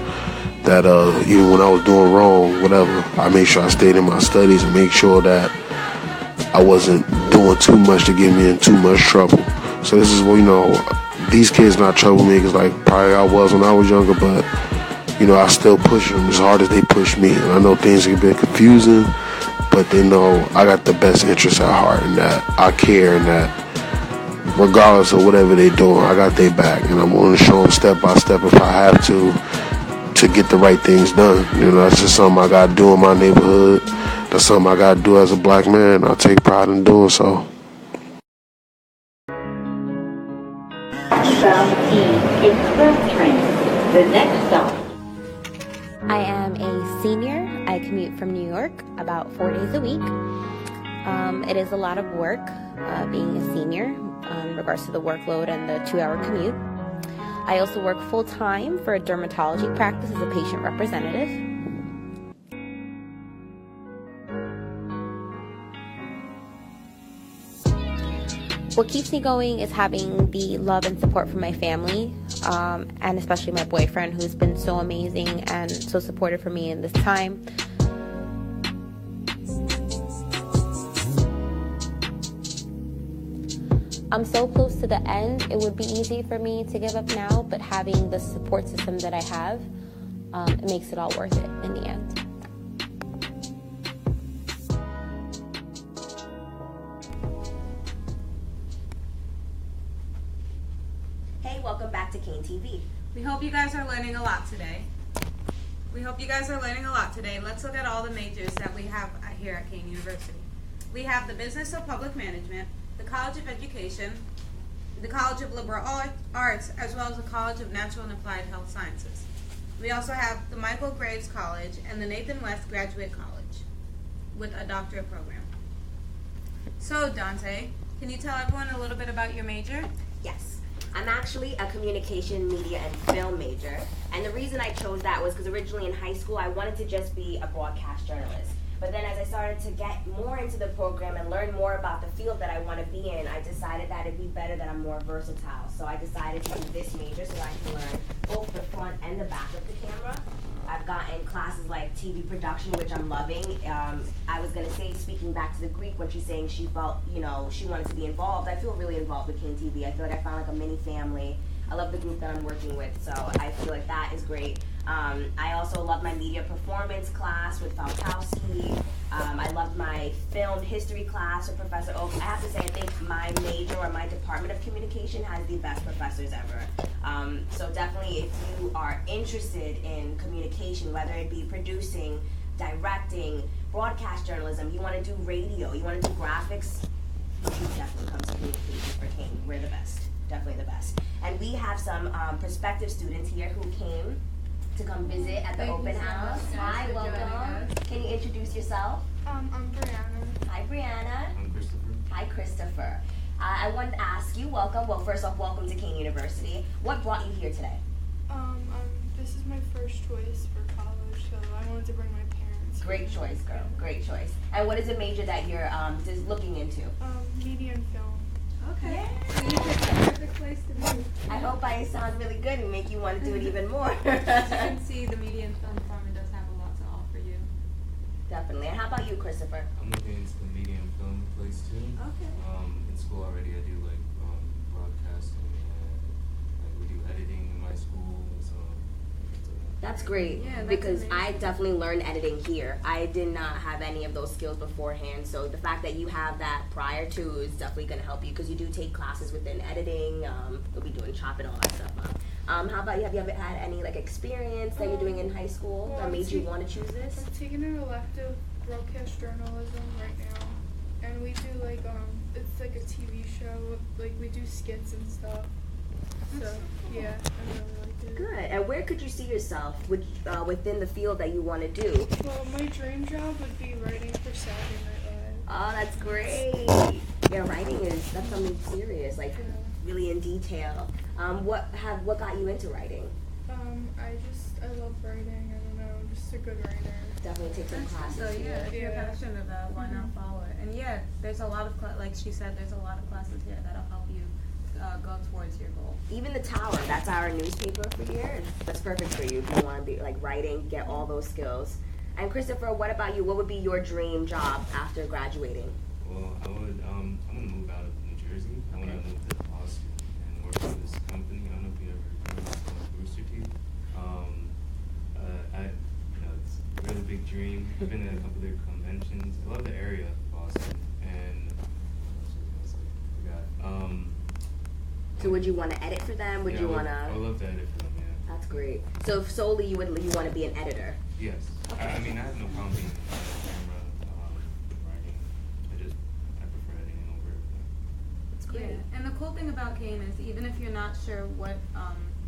that even when I was doing wrong, whatever, I made sure I stayed in my studies and made sure that I wasn't doing too much to get me in too much trouble. So this is what, these kids not troublemakers like probably I was when I was younger, but I still push them as hard as they push me. And I know things have been confusing, but they know I got the best interests at heart, and that I care, and that regardless of whatever they're doing, I got their back. And I'm going to show them step by step if I have to get the right things done. That's just something I got to do in my neighborhood. That's something I got to do as a black man. I take pride in doing so. From Kean Express train, the next stop. I am a senior. I commute from New York about 4 days a week. It is a lot of work being a senior in regards to the workload and the 2-hour commute. I also work full-time for a dermatology practice as a patient representative. What keeps me going is having the love and support from my family, and especially my boyfriend, who's been so amazing and so supportive for me in this time. I'm so close to the end. It would be easy for me to give up now, but having the support system that I have, it makes it all worth it in the end. Welcome back to KeanTV. We hope you guys are learning a lot today. Let's look at all the majors that we have here at Kean University. We have the Business of Public Management, the College of Education, the College of Liberal Arts, as well as the College of Natural and Applied Health Sciences. We also have the Michael Graves College and the Nathan West Graduate College with a doctorate program. So, Dante, can you tell everyone a little bit about your major? Yes. I'm actually a communication, media, and film major. And the reason I chose that was because originally in high school I wanted to just be a broadcast journalist. But then as I started to get more into the program and learn more about the field that I want to be in, I decided that it'd be better that I'm more versatile. So I decided to do this major so that I can learn both the front and the back of the camera. I've gotten classes like TV production, which I'm loving. I was gonna say, speaking back to the Greek, when she's saying she felt, she wanted to be involved, I feel really involved with KeanTV. I feel like I found like a mini family. I love the group that I'm working with, so I feel like that is great. I also love my media performance class with Falkowski. I loved my film history class with Professor Oak. I have to say, I think my major or my department of communication has the best professors ever. So definitely, if you are interested in communication, whether it be producing, directing, broadcast journalism, you want to do radio, you want to do graphics, you should definitely come to communication for Kean. We're the best, definitely the best. And we have some prospective students here who came to come visit at the open house. Hi, welcome. Can you introduce yourself? I'm Brianna. Hi, Brianna. I'm Christopher. Hi, Christopher. I wanted to ask you, welcome. Well, first off, welcome to Kean University. What brought you here today? This is my first choice for college, so I wanted to bring my parents. Great choice, girl. Great choice. And what is a major that you're just looking into? Media and film. Okay. Yeah. So you picked the perfect place to be. I hope I sound really good and make you want to do it even more. As you can see, the media and film department does have a lot to offer you. Definitely. And how about you, Christopher? I'm looking into the media and film place too. Okay. In school already, I do like broadcasting and like we do editing in my school. So That's great, Yeah, that's because amazing. I definitely learned editing here. I did not have any of those skills beforehand, so the fact that you have that prior to is definitely going to help you, because you do take classes within editing. You'll be doing chopping, all that stuff. How about you? Have you ever had any experience that you're doing in high school well, that I'm made you ta- want to choose this? I'm taking an elective broadcast journalism right now, and we do it's like a TV show. Like we do skits and stuff. So yeah, I really like it. Good. And where could you see yourself within the field that you want to do? Well, my dream job would be writing for Saturday Night Live. Oh, that's great. Yeah, writing that's something serious, really in detail. What got you into writing? I love writing. I don't know, I'm just a good writer. Definitely take some classes. So yeah, if you're Yeah. passionate about it, why not follow it? And yeah, there's a lot of like she said, there's a lot of classes here that'll help you go towards your goal. Even the Tower, that's our newspaper for here. That's perfect for you if you want to be writing, get all those skills. And Christopher, what about you? What would be your dream job after graduating? well, I would I'm gonna move out of New Jersey. I want to move to Austin and work for this company. I don't know if you ever heard of it. It's called Rooster Teeth. It's a really big dream. I've been to a couple of their conventions. I love the area of Boston, and I forgot. So would you want to edit for them? Would Yeah, you I want would to? love to edit for them. Yeah. That's great. So if solely you want to be an editor. Yes. I mean, I have no problem being on camera, writing. I prefer editing over everything. That's great. Yeah, and the cool thing about Kean is even if you're not sure what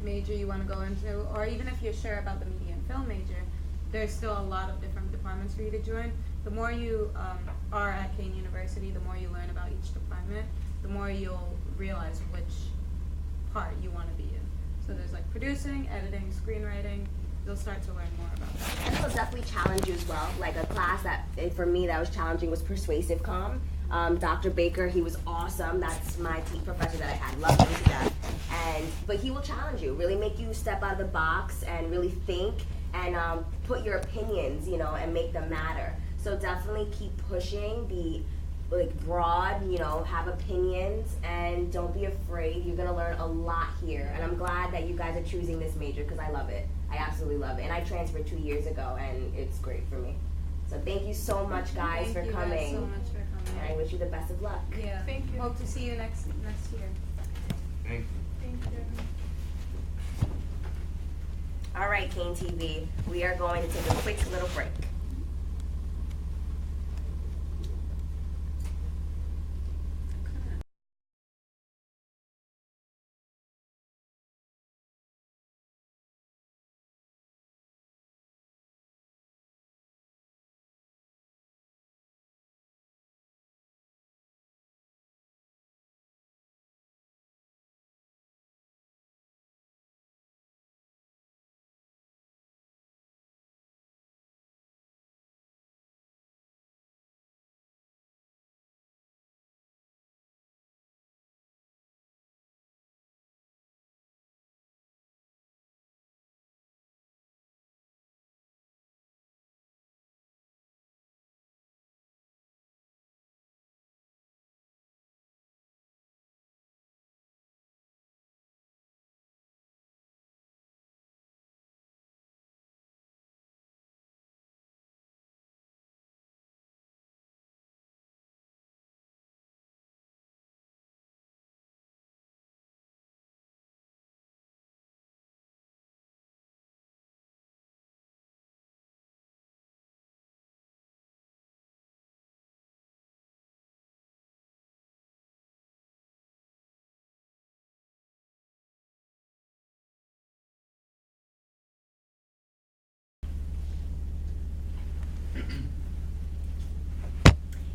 major you want to go into, or even if you're sure about the media and film major, there's still a lot of different departments for you to join. The more you are at Kean University, the more you learn about each department, the more you'll realize which part you want to be in. So there's producing, editing, screenwriting. You'll start to learn more about that. And it'll definitely challenge you as well. Like a class that, for me, that was challenging was persuasive comm. Dr. Baker, he was awesome. That's my professor that I had. Loved him to death. But he will challenge you, really make you step out of the box and really think and put your opinions, and make them matter. So definitely keep pushing, be broad, have opinions, and don't be afraid. You're gonna learn a lot here, and I'm glad that you guys are choosing this major because I love it. I absolutely love it, and I transferred 2 years ago, and it's great for me. So thank you so much, guys, for coming. Thank you guys so much for coming. And I wish you the best of luck. Yeah. Thank you. Hope to see you next year. Thank you. Thank you. All right, KeanTV, we are going to take a quick little break.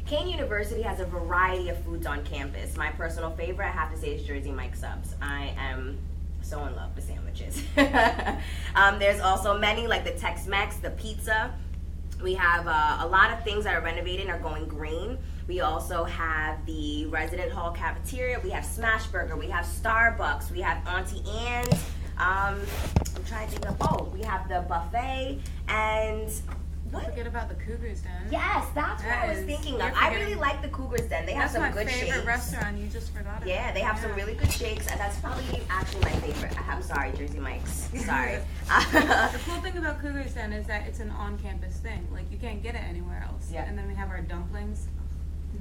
Kean University has a variety of foods on campus. My personal favorite, I have to say, is Jersey Mike's subs. I am so in love with sandwiches. There's also many like the Tex-Mex, the pizza. We have a lot of things that are renovated and are going green. We also have the resident hall cafeteria. We have Smash Burger. We have Starbucks. We have Auntie Anne's. I'm trying to think of, we have the buffet and Don't forget about the Cougars Den. yes, that's what I was thinking of. I really like the Cougars Den. They have some good shakes. That's my favorite restaurant. You just forgot about it. Yeah, they have some really good shakes, and that's probably actually my favorite. I'm sorry, Jersey Mike's. Sorry. The cool thing about Cougars Den is that it's an on-campus thing. Like, you can't get it anywhere else. Yeah. And then we have our dumplings.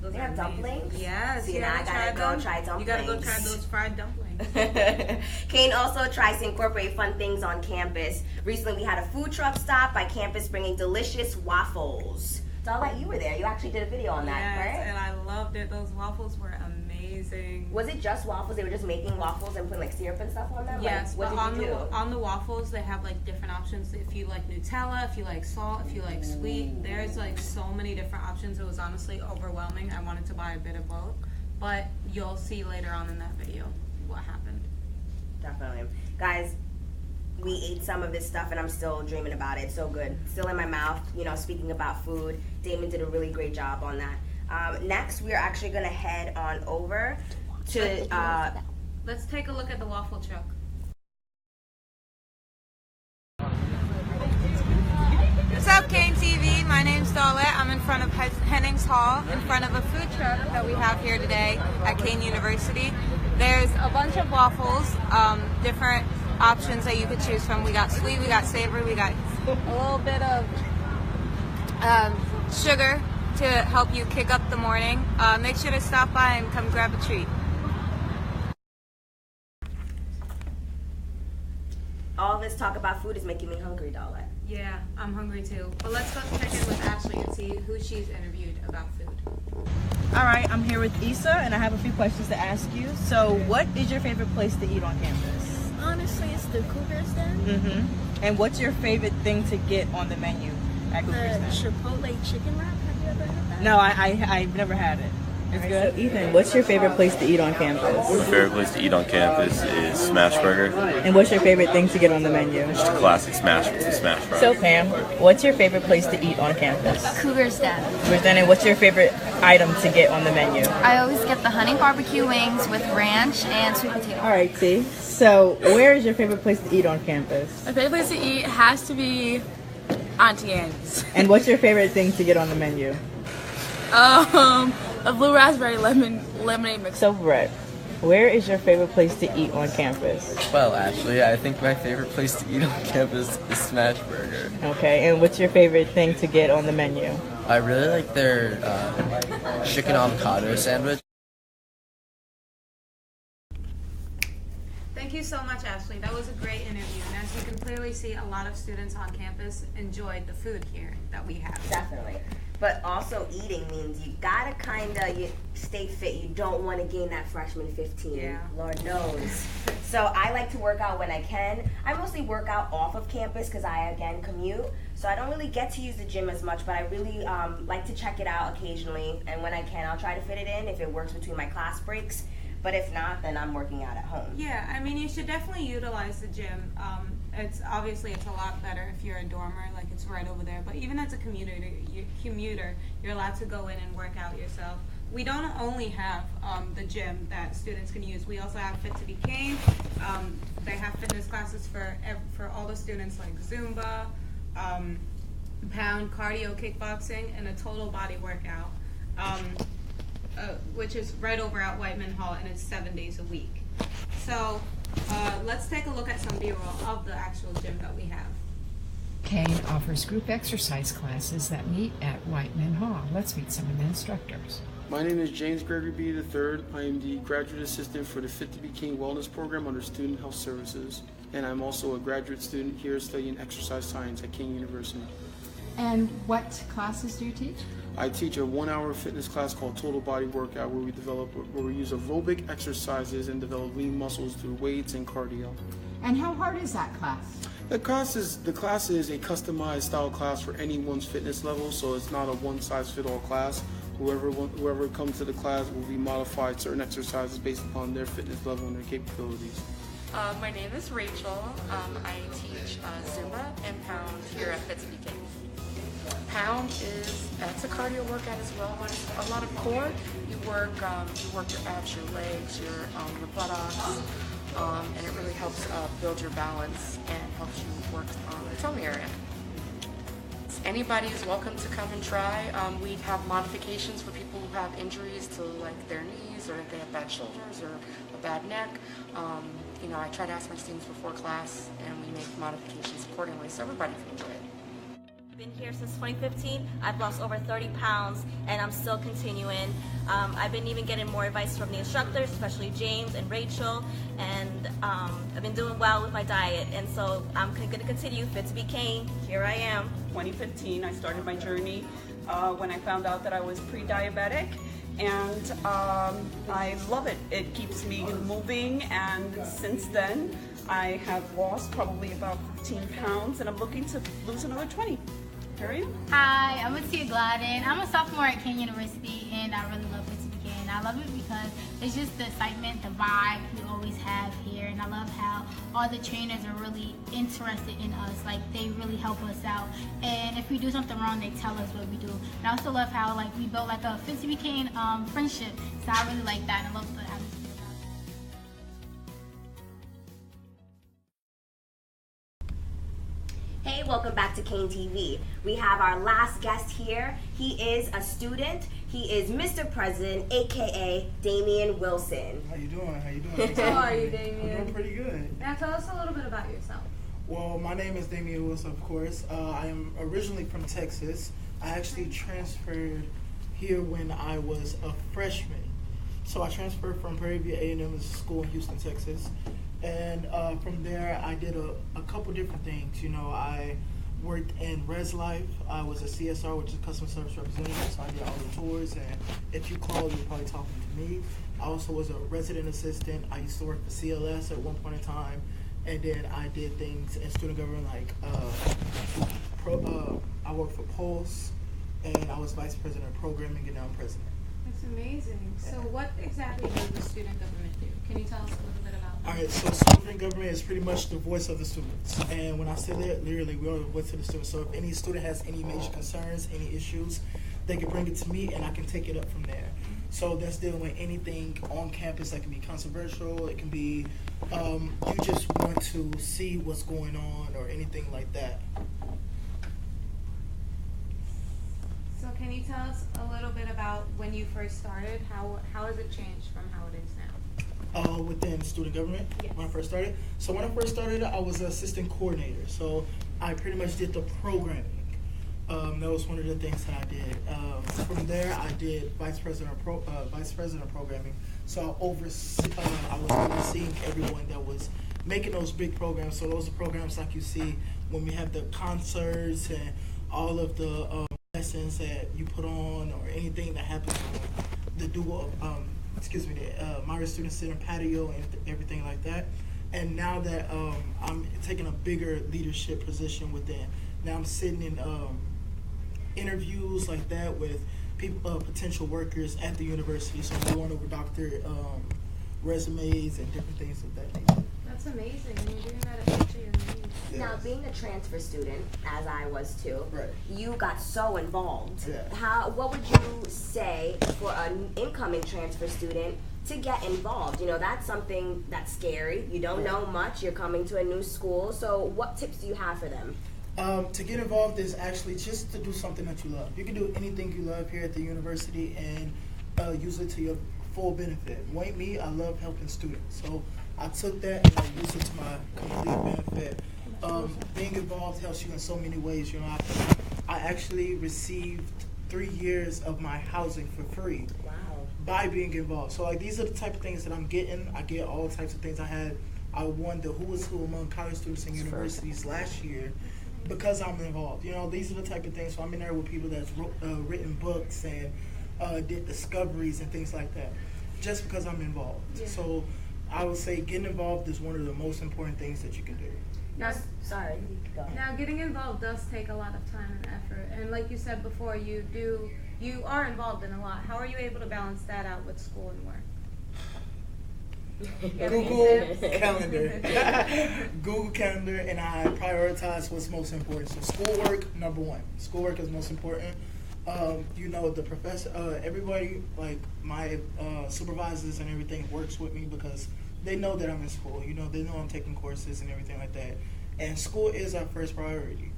Those They are have amazing. dumplings? Yes. See, you now I gotta go try dumplings. You gotta go try those fried dumplings. Kean also tries to incorporate fun things on campus. Recently, we had a food truck stop by campus bringing delicious waffles. Darla, you were there. You actually did a video on that, Yes, right? and I loved it. Those waffles were amazing. Was it just waffles? They were just making waffles and putting like syrup and stuff on them? Yes, like, but what did you do? on the waffles, they have like different options. If you like Nutella, if you like salt, if you like sweet, there's like so many different options. It was honestly overwhelming. I wanted to buy a bit of both, but you'll see later on in that video what happened. Definitely. Guys, we ate some of this stuff and I'm still dreaming about it. So good. Still in my mouth, you know, speaking about food. Damon did a really great job on that. Next, we are actually going to head on over to... Let's take a look at the waffle truck. What's up, KeanTV? My name's Darlette. I'm in front of Hennings Hall, in front of a food truck that we have here today at Kean University. There's a bunch of waffles, different options that you could choose from. We got sweet, we got savory, we got a little bit of sugar to help you kick up the morning. Make sure to stop by and come grab a treat. All this talk about food is making me hungry, Darla. Yeah, I'm hungry too. But let's go check in with Ashley and see who she's interviewed about food. All right, I'm here with Issa, and I have a few questions to ask you. So, what is your favorite place to eat on campus? Honestly, it's the Cougars Den. Mm-hmm. And what's your favorite thing to get on the menu at Cougars Den? Chipotle chicken wrap. Have you ever had that? No, I've never had it. It's good. So Ethan, what's your favorite place to eat on campus? My favorite place to eat on campus is Smash Burger. And what's your favorite thing to get on the menu? Just a classic smash burger. So Pam, what's your favorite place to eat on campus? Cougars Den. Cougars Den, and what's your favorite item to get on the menu? I always get the honey barbecue wings with ranch and sweet potato. All right, T. So where is your favorite place to eat on campus? My favorite place to eat has to be Auntie Anne's. And what's your favorite thing to get on the menu? A blue raspberry lemonade mix. So Brett, where is your favorite place to eat on campus? Well, actually, I think my favorite place to eat on campus is Smash Burger. Okay, and what's your favorite thing to get on the menu? I really like their chicken avocado sandwich. Thank you so much, Ashley. That was a great interview. And as you can clearly see, a lot of students on campus enjoyed the food here that we have. Definitely. But also eating means you gotta kinda stay fit. You don't want to gain that freshman 15. Yeah. Lord knows. So I like to work out when I can. I mostly work out off of campus because I, again, commute. So I don't really get to use the gym as much, but I really like to check it out occasionally. And when I can, I'll try to fit it in if it works between my class breaks. But if not, then I'm working out at home. Yeah, I mean, you should definitely utilize the gym. It's a lot better if you're a dormer, like it's right over there. But even as a commuter, you're allowed to go in and work out yourself. We don't only have the gym that students can use. We also have Fit to Be Kean. They have fitness classes for all the students, like Zumba, pound, cardio, kickboxing, and a total body workout. Which is right over at Whiteman Hall, and it's 7 days a week. So let's take a look at some B-roll of the actual gym that we have. Kean offers group exercise classes that meet at Whiteman Hall. Let's meet some of the instructors. My name is James Gregory B. III. I am the graduate assistant for the Fit to Be Kean Wellness Program under Student Health Services. And I'm also a graduate student here studying exercise science at Kean University. And what classes do you teach? I teach a 1-hour fitness class called Total Body Workout where we use aerobic exercises and develop lean muscles through weights and cardio. And how hard is that class? The class is a customized style class for anyone's fitness level, so it's not a one-size-fits-all class. Whoever comes to the class will be modified certain exercises based upon their fitness level and their capabilities. My name is Rachel. I teach Zumba and Pound here at Fit to Be Kean. Pound that's a cardio workout as well, but it's a lot of core. You work your abs, your legs, your buttocks, and it really helps build your balance and helps you work on the tummy area. Anybody is welcome to come and try. We have modifications for people who have injuries to like their knees, or if they have bad shoulders or a bad neck. I try to ask my students before class, and we make modifications accordingly so everybody can enjoy it. I've been here since 2015. I've lost over 30 pounds and I'm still continuing. I've been even getting more advice from the instructors, especially James and Rachel, and I've been doing well with my diet, and so I'm going to continue. Fit to be Kean, here I am. 2015, I started my journey when I found out that I was pre-diabetic, and I love it. It keeps me moving, and since then I have lost probably about 15 pounds, and I'm looking to lose another 20. Hi, I'm Atia Gladden. I'm a sophomore at Kean University, and I really love Fit to be Kean. I love it because it's just the excitement, the vibe we always have here, and I love how all the trainers are really interested in us. Like, they really help us out, and if we do something wrong, they tell us what we do. And I also love how we built like a Fit to be Kean friendship, so I really like that. I love the atmosphere. Hey, welcome back to KeanTV. We have our last guest here. He is a student. He is Mr. President, aka Damian Wilson. How you doing? How are you, Damian? I'm doing pretty good. Now tell us a little bit about yourself. Well, my name is Damian Wilson, of course. I am originally from Texas. I actually transferred here when I was a freshman. So I transferred from Prairie View A&M, as a school in Houston, Texas. And from there, I did a couple different things. I worked in Res Life. I was a CSR, which is customer service representative, so I did all the tours. And if you called, you're probably talking to me. I also was a resident assistant. I used to work for CLS at one point in time. And then I did things in student government, like I worked for Pulse, and I was vice president of programming, and now I'm president. That's amazing. So what exactly does the student government do? Can you tell us a little bit about that? All right, so student government is pretty much the voice of the students. And when I say that, literally, we are the voice of the students. So if any student has any major concerns, any issues, they can bring it to me, and I can take it up from there. So that's dealing with anything on campus that can be controversial. It can be you just want to see what's going on or anything like that. So can you tell us a little bit about when you first started? How has it changed from how it is now? Within student government, yes. When I first started. So when I first started, I was an assistant coordinator. So I pretty much did the programming. That was one of the things that I did. From there, I did vice president of programming. So I was overseeing everyone that was making those big programs. So those are programs like you see when we have the concerts and all of the lessons that you put on, or anything that happens on the Myra Student Center patio and everything like that. And now that I'm taking a bigger leadership position within, now I'm sitting in interviews like that with people, potential workers at the university. So I'm going over doctor resumes and different things of that nature. That's amazing. And you're doing that at such a young age. Yes. Now, being a transfer student, as I was too, right, you got so involved. Yeah. What would you say for an incoming transfer student to get involved? That's something that's scary. You don't know much. You're coming to a new school. So what tips do you have for them? To get involved is actually just to do something that you love. You can do anything you love here at the university and use it to your full benefit. Like me, I love helping students. So I took that and I used it to my complete benefit. Being involved helps you in so many ways. I actually received 3 years of my housing for free. Wow. By being involved. So these are the type of things that I'm getting. I get all types of things. I won the Who Was Who among college students and universities last year because I'm involved. These are the type of things. So I'm in there with people that's written books and did discoveries and things like that, just because I'm involved. Yeah. So I would say getting involved is one of the most important things that you can do. Now, sorry, you can go ahead. Now, getting involved does take a lot of time and effort, and like you said before, you are involved in a lot. How are you able to balance that out with school and work? Google Calendar. Google Calendar, and I prioritize what's most important. So schoolwork, number one. Schoolwork is most important. You know, the professor, everybody, like my supervisors and everything works with me because they know that I'm in school. You know, they know I'm taking courses and everything like that. And school is our first priority.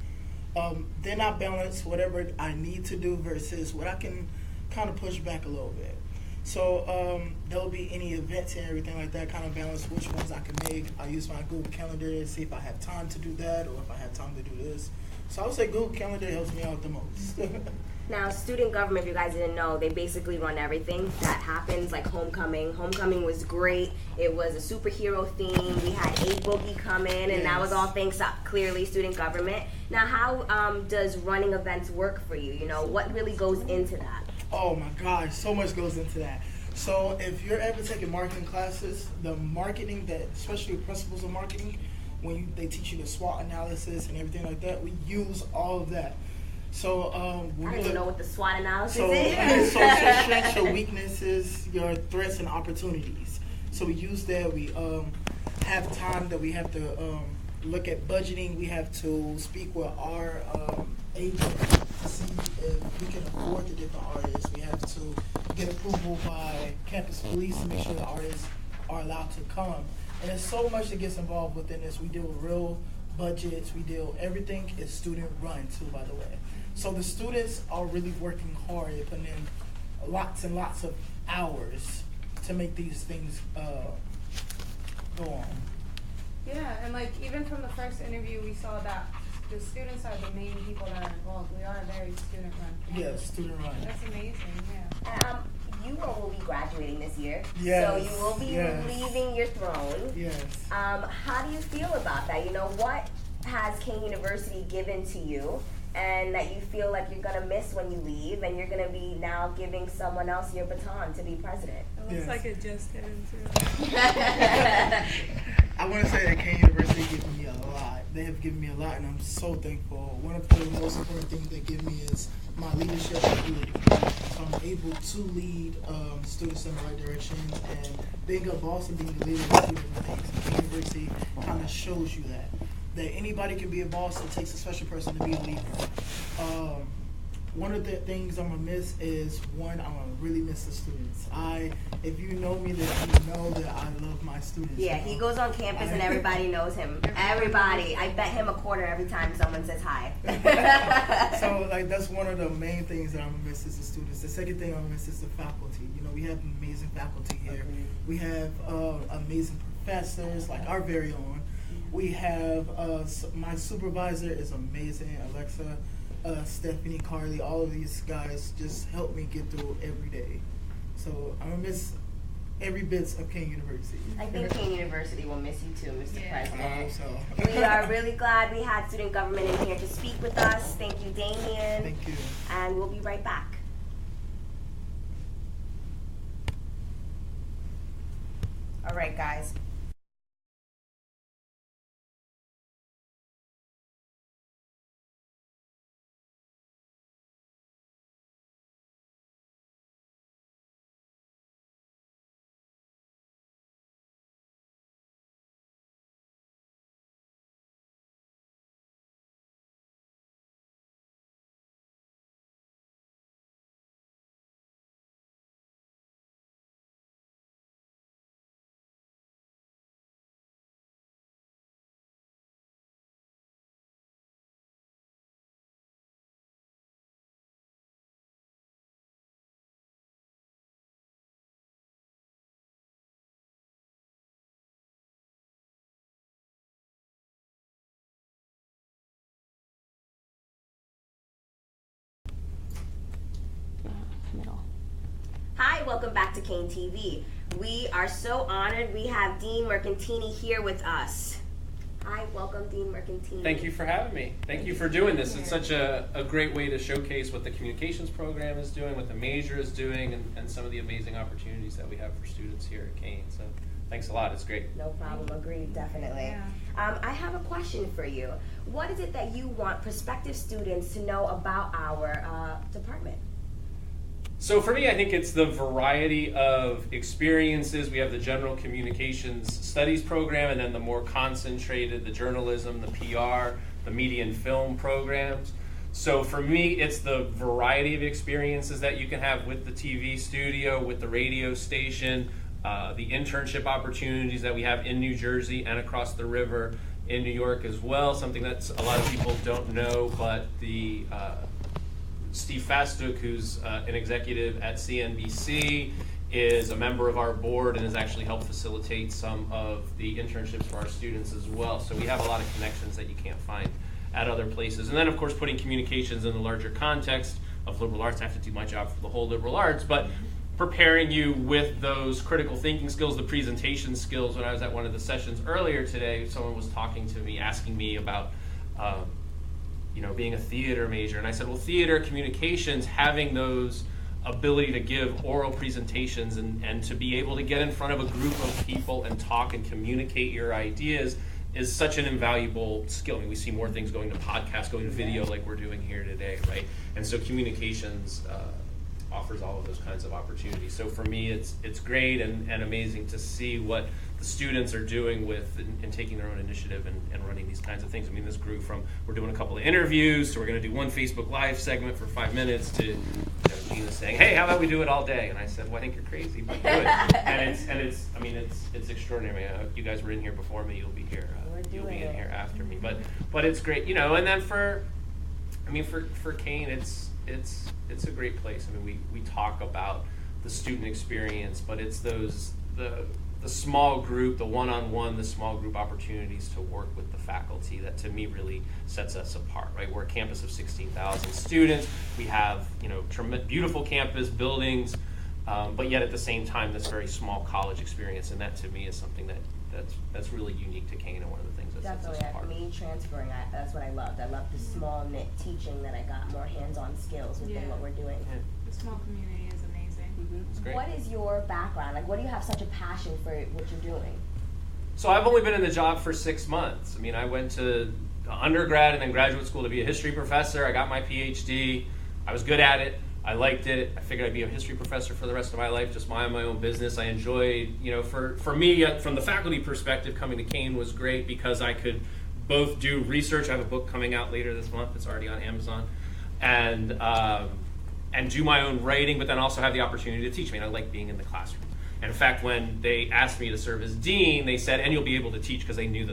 Then I balance whatever I need to do versus what I can kind of push back a little bit. So there'll be any events and everything like that, kind of balance which ones I can make. I use my Google Calendar to see if I have time to do that or if I have time to do this. So I would say Google Calendar helps me out the most. Now, student government, if you guys didn't know, they basically run everything that happens, like homecoming. Homecoming was great. It was a superhero theme. We had A Boogie come in, and that was all thanks to clearly student government. Now, how does running events work for you? You know, what really goes into that? Oh my gosh, so much goes into that. So if you're ever taking marketing classes, the marketing that, especially principles of marketing, when they teach you the SWOT analysis and everything like that, we use all of that. So I don't even know what the SWOT analysis is. So your strengths, your weaknesses, your threats and opportunities. So we use that. We have time that we have to look at budgeting. We have to speak with our agent to see if we can afford the different artists. We have to get approval by campus police to make sure the artists are allowed to come. And there's so much that gets involved within this. We deal with real budgets. We deal, everything is student run too, by the way. So the students are really working hard. They're putting in lots and lots of hours to make these things go on. Yeah, and like even from the first interview, we saw that the students are the main people that are involved. We are a very student-run campus. Yes, student-run. That's amazing, yeah. You will be graduating this year. Yes. So you will be leaving your throne. Yes. How do you feel about that? You know, what has Kean University given to you and that you feel like you're going to miss when you leave, and you're going to be now giving someone else your baton to be president? It looks like it just hit him too. I want to say that Kean University given me a lot. They have given me a lot, and I'm so thankful. One of the most important things they give me is my leadership ability. So I'm able to lead students in the right direction, and being a boss and being a leader is two different things. Kean University kind of shows you that anybody can be a boss. It takes a special person to be a leader. One of the things I'm gonna miss is I'm gonna really miss the students. If you know me, that you know that I love my students. Yeah, he goes on campus and everybody knows him. Everybody. I bet him a quarter every time someone says hi. So like that's one of the main things that I'm gonna miss is the students. The second thing I'm gonna miss is the faculty. You know, we have amazing faculty here. We have amazing professors, like our very own. We have my supervisor is amazing, Alexa, Stephanie, Carly. All of these guys just help me get through every day. So I'm gonna miss every bit of Kean University. I think Kean University will miss you too, Mr. President. I hope so. We are really glad we had student government in here to speak with us. Thank you, Damien. Thank you. And we'll be right back. All right, guys. Hi, welcome back to KeanTV. We are so honored we have Dean Mercantini here with us. Hi, welcome Dean Mercantini. Thank you for having me. Thank you for doing this. It's such a great way to showcase what the communications program is doing, what the major is doing, and some of the amazing opportunities that we have for students here at Kean. So Thanks a lot. It's great. No problem. Agreed. Definitely. I have a question for you. What is it that you want prospective students to know about our department? So for me, I think it's the variety of experiences. We have the general communications studies program, and then the more concentrated, the journalism, the PR, the media and film programs. So for me, it's the variety of experiences that you can have with the TV studio, with the radio station, the internship opportunities that we have in New Jersey and across the river in New York as well. Something that a lot of people don't know, but the Steve Fastuk, who's an executive at CNBC, is a member of our board and has actually helped facilitate some of the internships for our students as well. So we have a lot of connections that you can't find at other places. And then, of course, putting communications in the larger context of liberal arts. I have to do my job for the whole liberal arts, but preparing you with those critical thinking skills, the presentation skills. When I was at one of the sessions earlier today, someone was talking to me, asking me about being a theater major. And I said, well, theater, communications, having those ability to give oral presentations and to be able to get in front of a group of people and talk and communicate your ideas is such an invaluable skill. I mean, we see more things going to podcasts, going to video like we're doing here today, right? And so communications offers all of those kinds of opportunities. So for me, it's great and amazing to see what the students are doing with and taking their own initiative and running these kinds of things. I mean, this grew from, we're doing a couple of interviews, so we're going to do one Facebook Live segment for 5 minutes to Gina saying, hey, how about we do it all day? And I said, well, I think you're crazy, but do it. It's extraordinary. You guys were in here before me, you'll be here. You'll be in here after me. But it's great, and then for Kean, it's a great place. I mean, we talk about the student experience, but it's the small group, the one-on-one, the small group opportunities to work with the faculty that to me really sets us apart, right? We're a campus of 16,000 students. We have, beautiful campus buildings, but yet at the same time, this very small college experience, and that to me is something that's really unique to Kean and one of the things that sets us apart. Definitely, me transferring, that's what I loved. I loved the small knit teaching that I got more hands-on skills within what we're doing. The small community is amazing. Mm-hmm. What is your background? Like, what do you have such a passion for what you're doing? So I've only been in the job for 6 months. I mean, I went to undergrad and then graduate school to be a history professor. I got my PhD. I was good at it. I liked it. I figured I'd be a history professor for the rest of my life, just mind my own business. I enjoyed, for me, from the faculty perspective, coming to Kean was great because I could both do research. I have a book coming out later this month. It's already on Amazon. And do my own writing, but then also have the opportunity to teach. I mean, I like being in the classroom. And in fact, when they asked me to serve as dean, they said, and you'll be able to teach, because they knew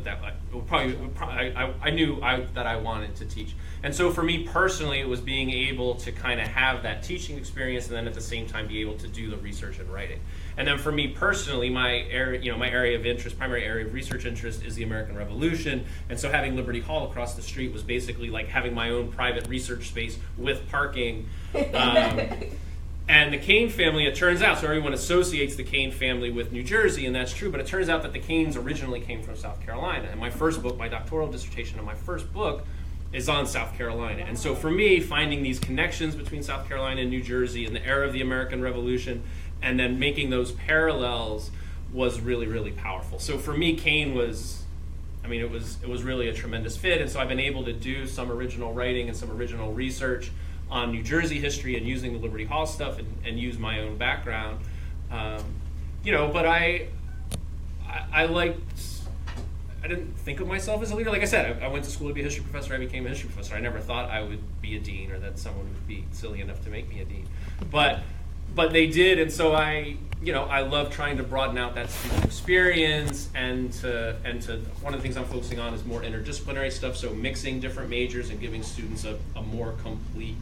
I knew that I wanted to teach. And so for me personally, it was being able to kind of have that teaching experience and then at the same time be able to do the research and writing. And then for me personally, my area of interest, primary area of research interest is the American Revolution. And so having Liberty Hall across the street was basically like having my own private research space with parking. And the Kean family, it turns out, so everyone associates the Kean family with New Jersey, and that's true, but it turns out that the Keans originally came from South Carolina. And my first book, my doctoral dissertation on my first book, is on South Carolina. And so for me, finding these connections between South Carolina and New Jersey in the era of the American Revolution, and then making those parallels was really, really powerful. So for me, Kean was, it was really a tremendous fit, and so I've been able to do some original writing and some original research on New Jersey history and using the Liberty Hall stuff and use my own background. But I didn't think of myself as a leader. Like I said, I went to school to be a history professor. I became a history professor. I never thought I would be a dean or that someone would be silly enough to make me a dean. But they did, and so I love trying to broaden out that student experience and to one of the things I'm focusing on is more interdisciplinary stuff, so mixing different majors and giving students a more complete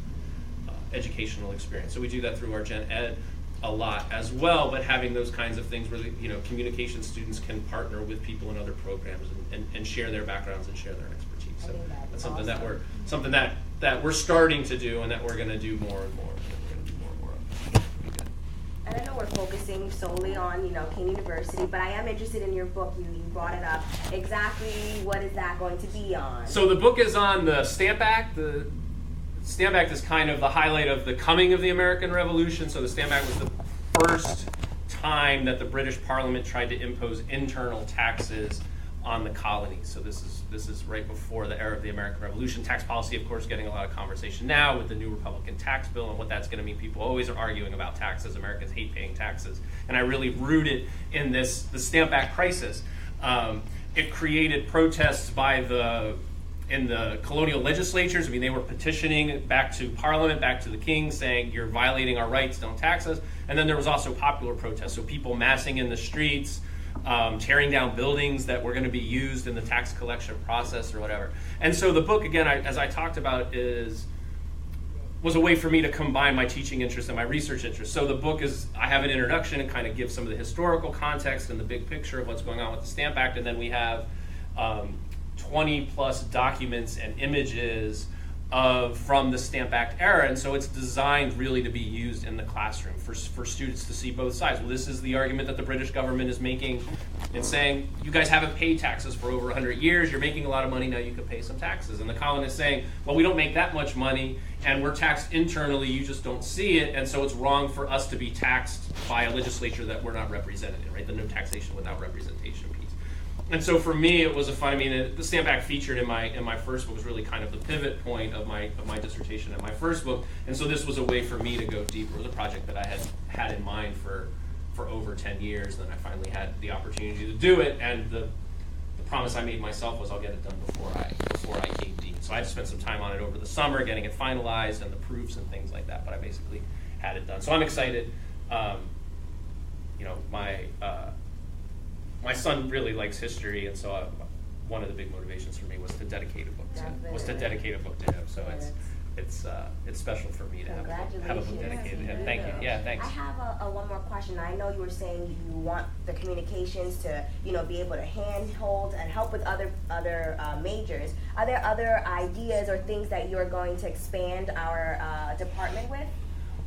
educational experience. So we do that through our Gen Ed a lot as well, but having those kinds of things where communication students can partner with people in other programs and share their backgrounds and share their expertise. So that's something awesome. that we're starting to do and that we're going to do more and more. And I know we're focusing solely on, Kean University, but I am interested in your book. You brought it up. Exactly what is that going to be on? So the book is on the Stamp Act. The Stamp Act is kind of the highlight of the coming of the American Revolution. So the Stamp Act was the first time that the British Parliament tried to impose internal taxes on the colonies. So this is right before the era of the American Revolution. Tax policy, of course, getting a lot of conversation now with the new Republican tax bill and what that's going to mean. People always are arguing about taxes. Americans hate paying taxes. And I really root it in the Stamp Act crisis. It created protests in the colonial legislatures. I mean, they were petitioning back to Parliament, back to the King, saying, you're violating our rights, don't tax us. And then there was also popular protests, so people massing in the streets, tearing down buildings that were going to be used in the tax collection process or whatever. And so the book, again, as I talked about, was a way for me to combine my teaching interest and my research interest. So the book I have an introduction and kind of give some of the historical context and the big picture of what's going on with the Stamp Act, and then we have 20 plus documents and images from the Stamp Act era, and so it's designed really to be used in the classroom for students to see both sides. Well, this is the argument that the British government is making and saying, you guys haven't paid taxes for over 100 years, you're making a lot of money, now you could pay some taxes. And the colonists saying, well, we don't make that much money, and we're taxed internally, you just don't see it, and so it's wrong for us to be taxed by a legislature that we're not represented in, right? The no taxation without representation piece. And so for me, it was the Stamp Act featured in my first book was really kind of the pivot point of my dissertation in my first book. And so this was a way for me to go deeper. It was a project that I had in mind for over 10 years. And then I finally had the opportunity to do it. And the promise I made myself was I'll get it done before I came dean. So I had to spend some time on it over the summer, getting it finalized and the proofs and things like that. But I basically had it done. So I'm excited. My son really likes history, and so one of the big motivations for me was to dedicate a book to him. So it's special for me to have a book dedicated to him. Thank you. Yeah, thanks. I have one more question. I know you were saying you want the communications to be able to handhold and help with other majors. Are there other ideas or things that you're going to expand our department with?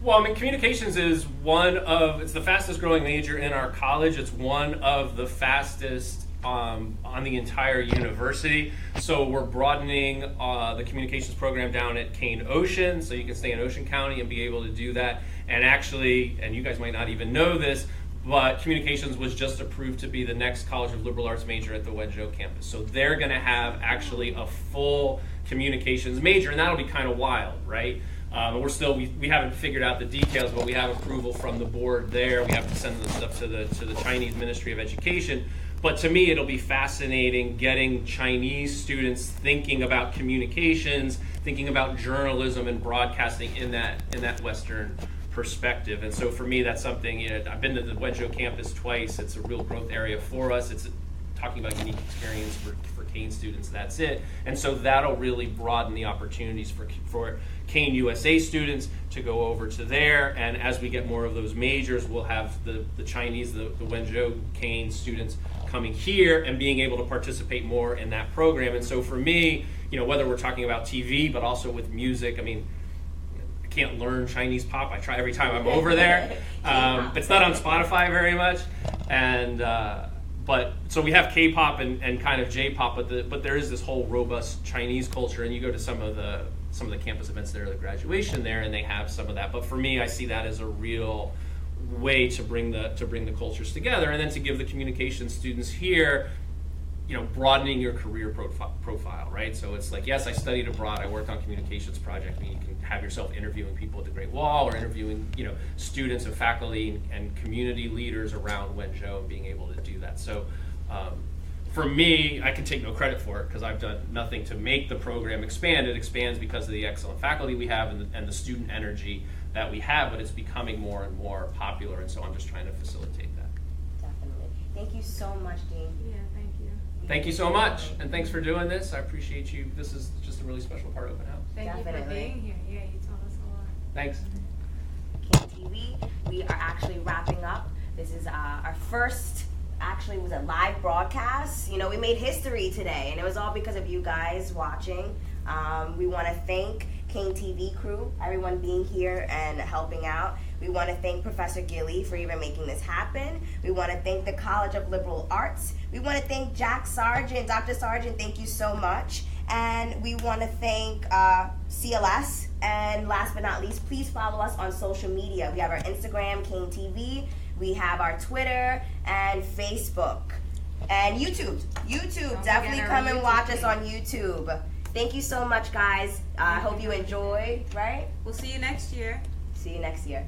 Well, I mean, communications is it's the fastest growing major in our college. It's one of the fastest on the entire university. So we're broadening the communications program down at Kean Ocean, so you can stay in Ocean County and be able to do that. And actually, and you guys might not even know this, but communications was just approved to be the next College of Liberal Arts major at the Wenzhou campus. So they're going to have actually a full communications major, and that'll be kind of wild, right? We haven't figured out the details, but we have approval from the board there. We have to send the stuff to the Chinese Ministry of Education. But to me, it'll be fascinating getting Chinese students thinking about communications, thinking about journalism and broadcasting in that Western perspective. And so for me, that's something, I've been to the Wenzhou campus twice. It's a real growth area for us. It's talking about unique experience for Kean students, that's it. And so that'll really broaden the opportunities for Kean USA students to go over to there. And as we get more of those majors, we'll have the Chinese, the Wenzhou Kean students coming here and being able to participate more in that program. And so for me, whether we're talking about TV, but also with music, I mean, I can't learn Chinese pop. I try every time I'm over there. It's not on Spotify very much. And but so we have K-pop and kind of J-pop, but there is this whole robust Chinese culture, and you go to some of the campus events there, the graduation there, and they have some of that. But for me, I see that as a real way to bring the cultures together, and then to give the communication students here, broadening your career profile, right? So it's like, yes, I studied abroad, I worked on communications project. I mean, you can have yourself interviewing people at the Great Wall, or interviewing, students and faculty and community leaders around Wenzhou, and being able to do that. So for me, I can take no credit for it because I've done nothing to make the program expand. It expands because of the excellent faculty we have and the student energy that we have, but it's becoming more and more popular, and so I'm just trying to facilitate that. Definitely. Thank you so much, Dean. Yeah, thank you. Thank you so much, and thanks for doing this. I appreciate you. This is just a really special part of Open House. Thank you for being here. Yeah, you taught us a lot. Thanks. KeanTV, we are actually wrapping up. This is our first, actually was a live broadcast. We made history today, and it was all because of you guys watching. We want to thank KeanTV crew, everyone being here and helping out. We want to thank Professor Gilly for even making this happen. We want to thank the College of Liberal Arts. We want to thank Jack Sargent, Dr. Sargent, thank you so much. And we want to thank CLS. And last but not least, please follow us on social media. We have our Instagram, KeanTV. We have our Twitter and Facebook. And YouTube. Don't Definitely forget our come and YouTube watch us page. on YouTube. Thank you so much, guys. I hope you enjoyed, right? We'll see you next year. See you next year.